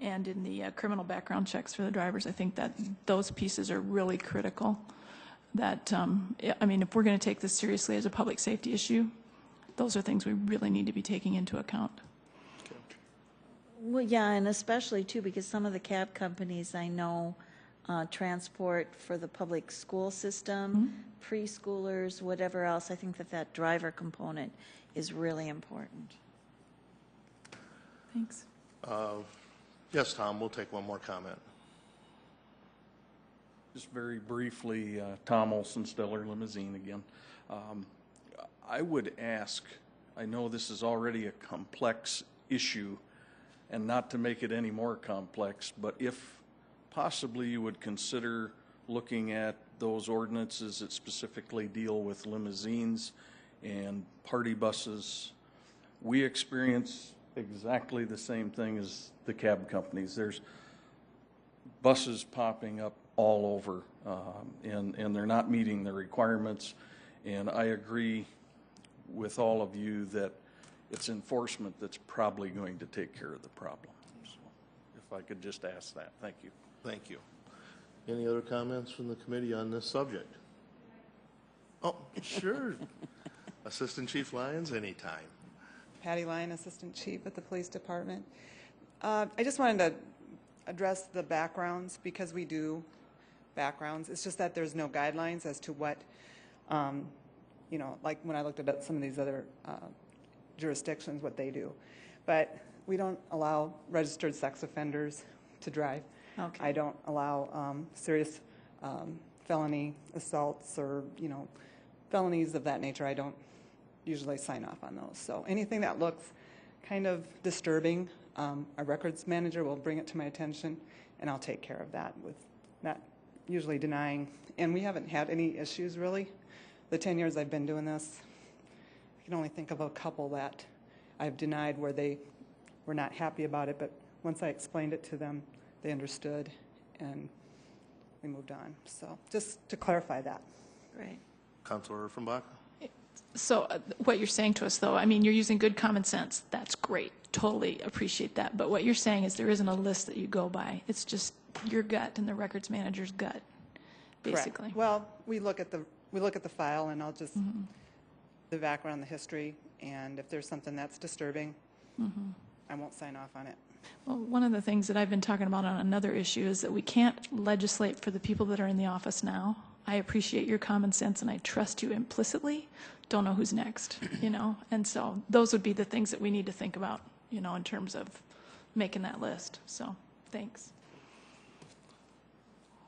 and in the criminal background checks for the drivers. I think that those pieces are really critical. That, I mean, if we're going to take this seriously as a public safety issue, those are things we really need to be taking into account. Well, yeah, and especially too, because some of the cab companies I know transport for the public school system, preschoolers, whatever else. I think that that driver component is really important. Thanks. Yes, Tom, we'll take one more comment. Just very briefly, Tom Olson, Stellar Limousine again. I would ask, I know this is already a complex issue, and not to make it any more complex, but if possibly you would consider looking at those ordinances that specifically deal with limousines and party buses. We experience exactly the same thing as the cab companies. There's buses popping up all over, and they're not meeting the requirements. And I agree with all of you that it's enforcement that's probably going to take care of the problem. So if I could just ask that. Thank you. Thank you. Any other comments from the committee on this subject? Oh, sure. Assistant Chief Lyons, anytime. Patty Lyon, Assistant Chief at the Police Department. I just wanted to address the backgrounds, because we do backgrounds. It's just that there's no guidelines as to what, you know, like when I looked at some of these other jurisdictions, what they do. But we don't allow registered sex offenders to drive. Okay. I don't allow serious felony assaults or, you know, felonies of that nature. I don't usually sign off on those. So anything that looks kind of disturbing, our records manager will bring it to my attention, and I'll take care of that with not usually denying. And we haven't had any issues, really. The 10 years I've been doing this, I can only think of a couple that I've denied where they were not happy about it, but once I explained it to them, they understood, and we moved on. So just to clarify that. Great. Councilor Offenbach? So what you're saying to us, though, I mean, you're using good common sense. That's great. Totally appreciate that. But what you're saying is there isn't a list that you go by. It's just your gut and the records manager's gut, basically. Correct. Well, we look at the file, and I'll just the background, the history, and if there's something that's disturbing, I won't sign off on it. Well, one of the things that I've been talking about on another issue is that we can't legislate for the people that are in the office now. I appreciate your common sense, and I trust you implicitly. Don't know who's next, you know? And so those would be the things that we need to think about, you know, in terms of making that list. So thanks.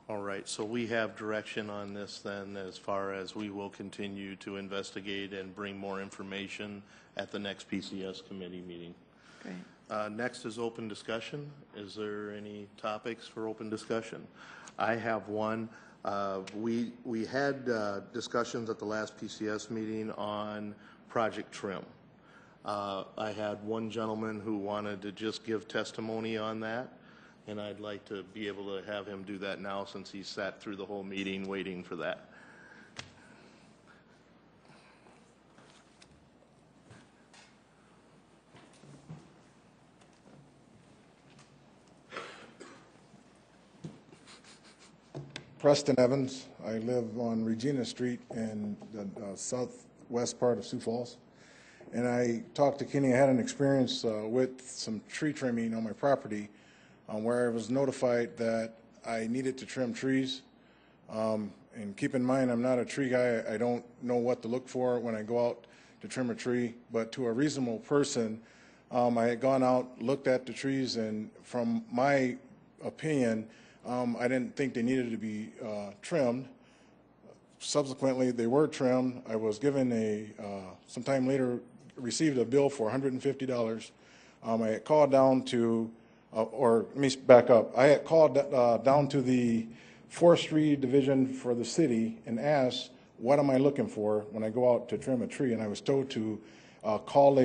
All right, so we have direction on this then, as far as we will continue to investigate and bring more information at the next PCS committee meeting. Great. Next is open discussion. Is there any topics for open discussion? I have one. We had discussions at the last PCS meeting on Project Trim. I had one gentleman who wanted to just give testimony on that, and I'd like to be able to have him do that now, since he sat through the whole meeting waiting for that. Preston Evans. I live on Regina Street in the southwest part of Sioux Falls. And I talked to Kenny. I had an experience with some tree trimming on my property where I was notified that I needed to trim trees. And keep in mind, I'm not a tree guy. I don't know what to look for when I go out to trim a tree. But to a reasonable person, I had gone out, looked at the trees, and from my opinion, I didn't think they needed to be trimmed. Subsequently, they were trimmed. I was given sometime later, received a bill for $150. I had called down to, or let me back up. I had called down to the Forestry Division for the city and asked, what am I looking for when I go out to trim a tree? And I was told to call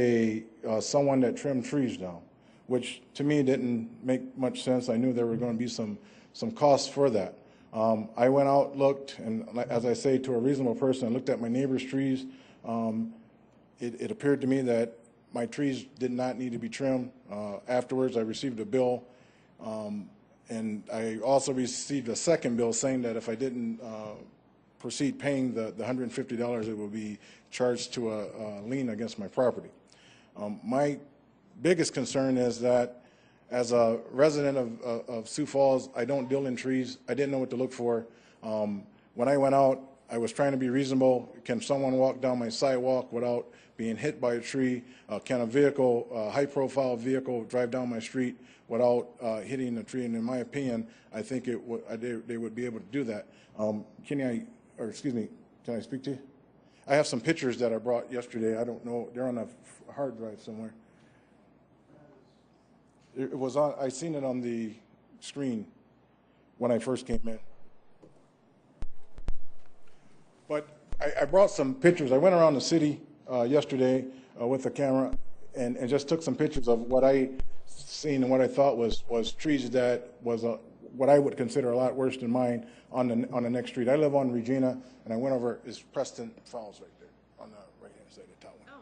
someone that trimmed trees down, which to me didn't make much sense. I knew there were going to be some costs for that. I went out, looked, and as I say, to a reasonable person, I looked at my neighbor's trees. It appeared to me that my trees did not need to be trimmed. Afterwards, I received a bill, and I also received a second bill saying that if I didn't proceed paying the $150, it would be charged to a lien against my property. My biggest concern is that as a resident of Sioux Falls, I don't deal in trees. I didn't know what to look for. When I went out, I was trying to be reasonable. Can someone walk down my sidewalk without being hit by a tree? Can a vehicle, a high-profile vehicle, drive down my street without hitting a tree? And in my opinion, I think they would be able to do that. Can I speak to you? I have some pictures that I brought yesterday. I don't know. They're on a hard drive somewhere. It was on. I seen it on the screen when I first came in. But I brought some pictures. I went around the city yesterday with a camera and just took some pictures of what I seen and what I thought was trees that was what I would consider a lot worse than mine on the next street. I live on Regina, and I went over. Is Preston Falls right there on the right-hand side of town. Oh.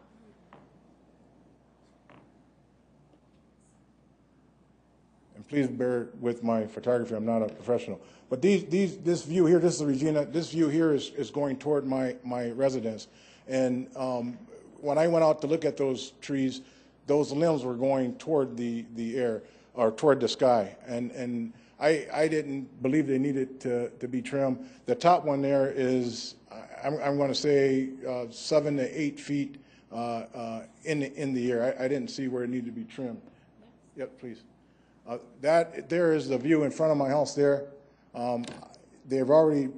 And please bear with my photography. I'm not a professional. But this view here, this is Regina. This view here is going toward my residence. And when I went out to look at those trees, those limbs were going toward the air or toward the sky. And I didn't believe they needed to be trimmed. The top one there is, I'm going to say 7 to 8 feet in the air. I didn't see where it needed to be trimmed. Yep, please. There is the view in front of my house there. They've already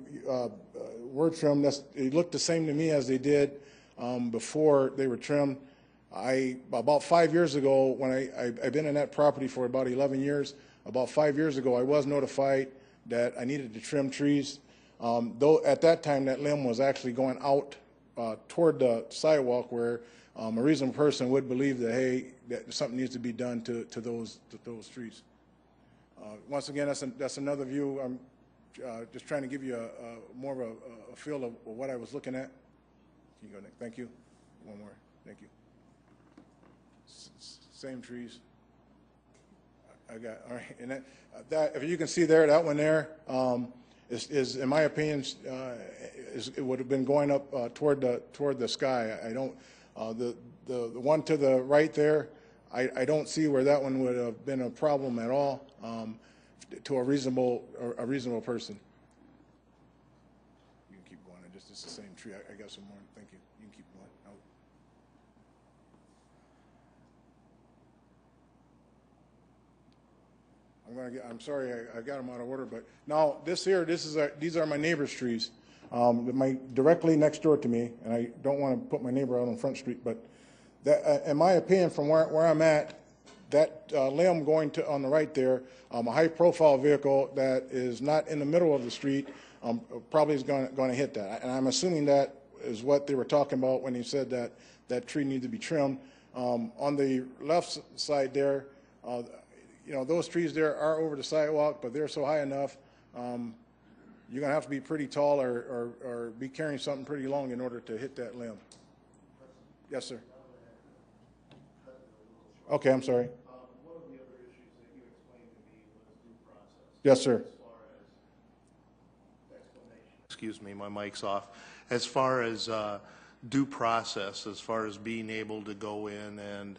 were trimmed. It looked the same to me as they did before they were trimmed. About 5 years ago, when I've been in that property for about 11 years, about 5 years ago, I was notified that I needed to trim trees. Though at that time, that limb was actually going out toward the sidewalk where a reasonable person would believe that, hey, that something needs to be done to those trees. Once again, that's another view. I'm just trying to give you more of a feel of what I was looking at. Can you go next? Thank you. One more. Thank you. Same trees. I got, all right. And that if you can see there, that one there is in my opinion, it would have been going up toward the sky. I don't, the one to the right there, I don't see where that one would have been a problem at all to a reasonable person. You can keep going. It's the same tree. I got some more. Thank you. You can keep going. I'm sorry, I got them out of order, but now these are my neighbor's trees, directly next door to me, and I don't want to put my neighbor out on Front Street, but that, in my opinion, from where I'm at, that limb going on the right there, a high-profile vehicle that is not in the middle of the street probably is going to hit that, and I'm assuming that is what they were talking about when they said that that tree needs to be trimmed. On the left side there, those trees there are over the sidewalk, but they're so high enough, you're going to have to be pretty tall or be carrying something pretty long in order to hit that limb. Yes, sir. Okay, I'm sorry. One of the other issues that you explained to me was due process. Yes, sir. As far as explanation. Excuse me, my mic's off. As far as due process, as far as being able to go in and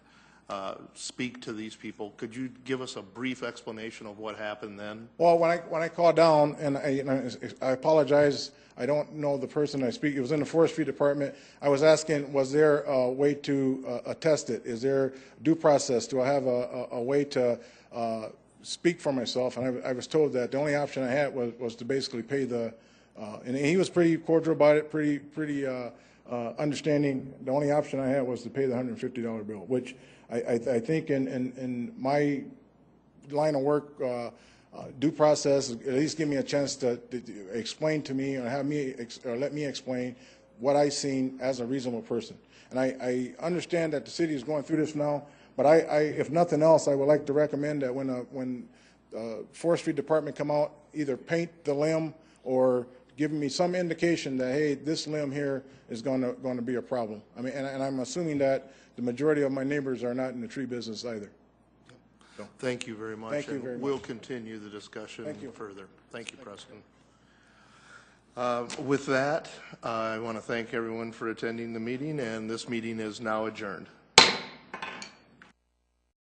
speak to these people, could you give us a brief explanation of what happened then? Well, when I called down, and I apologize, I don't know the person I speak. It was in the forestry department. I was asking, was there a way to attest it? Is there due process? Do I have a way to speak for myself? And I was told that the only option I had was to basically pay the. And he was pretty cordial about it, pretty understanding. The only option I had was to pay the $150 bill, which I think in my line of work, due process, at least give me a chance to explain to me or let me explain what I seen as a reasonable person. And I understand that the city is going through this now, but if nothing else, I would like to recommend that when forestry department come out, either paint the limb or give me some indication that, hey, this limb here is going to be a problem. I mean, and I'm assuming that the majority of my neighbors are not in the tree business either. So, thank you very much. Thank you very much. We'll continue the discussion further. Thank you, Preston. With that, I want to thank everyone for attending the meeting, and this meeting is now adjourned.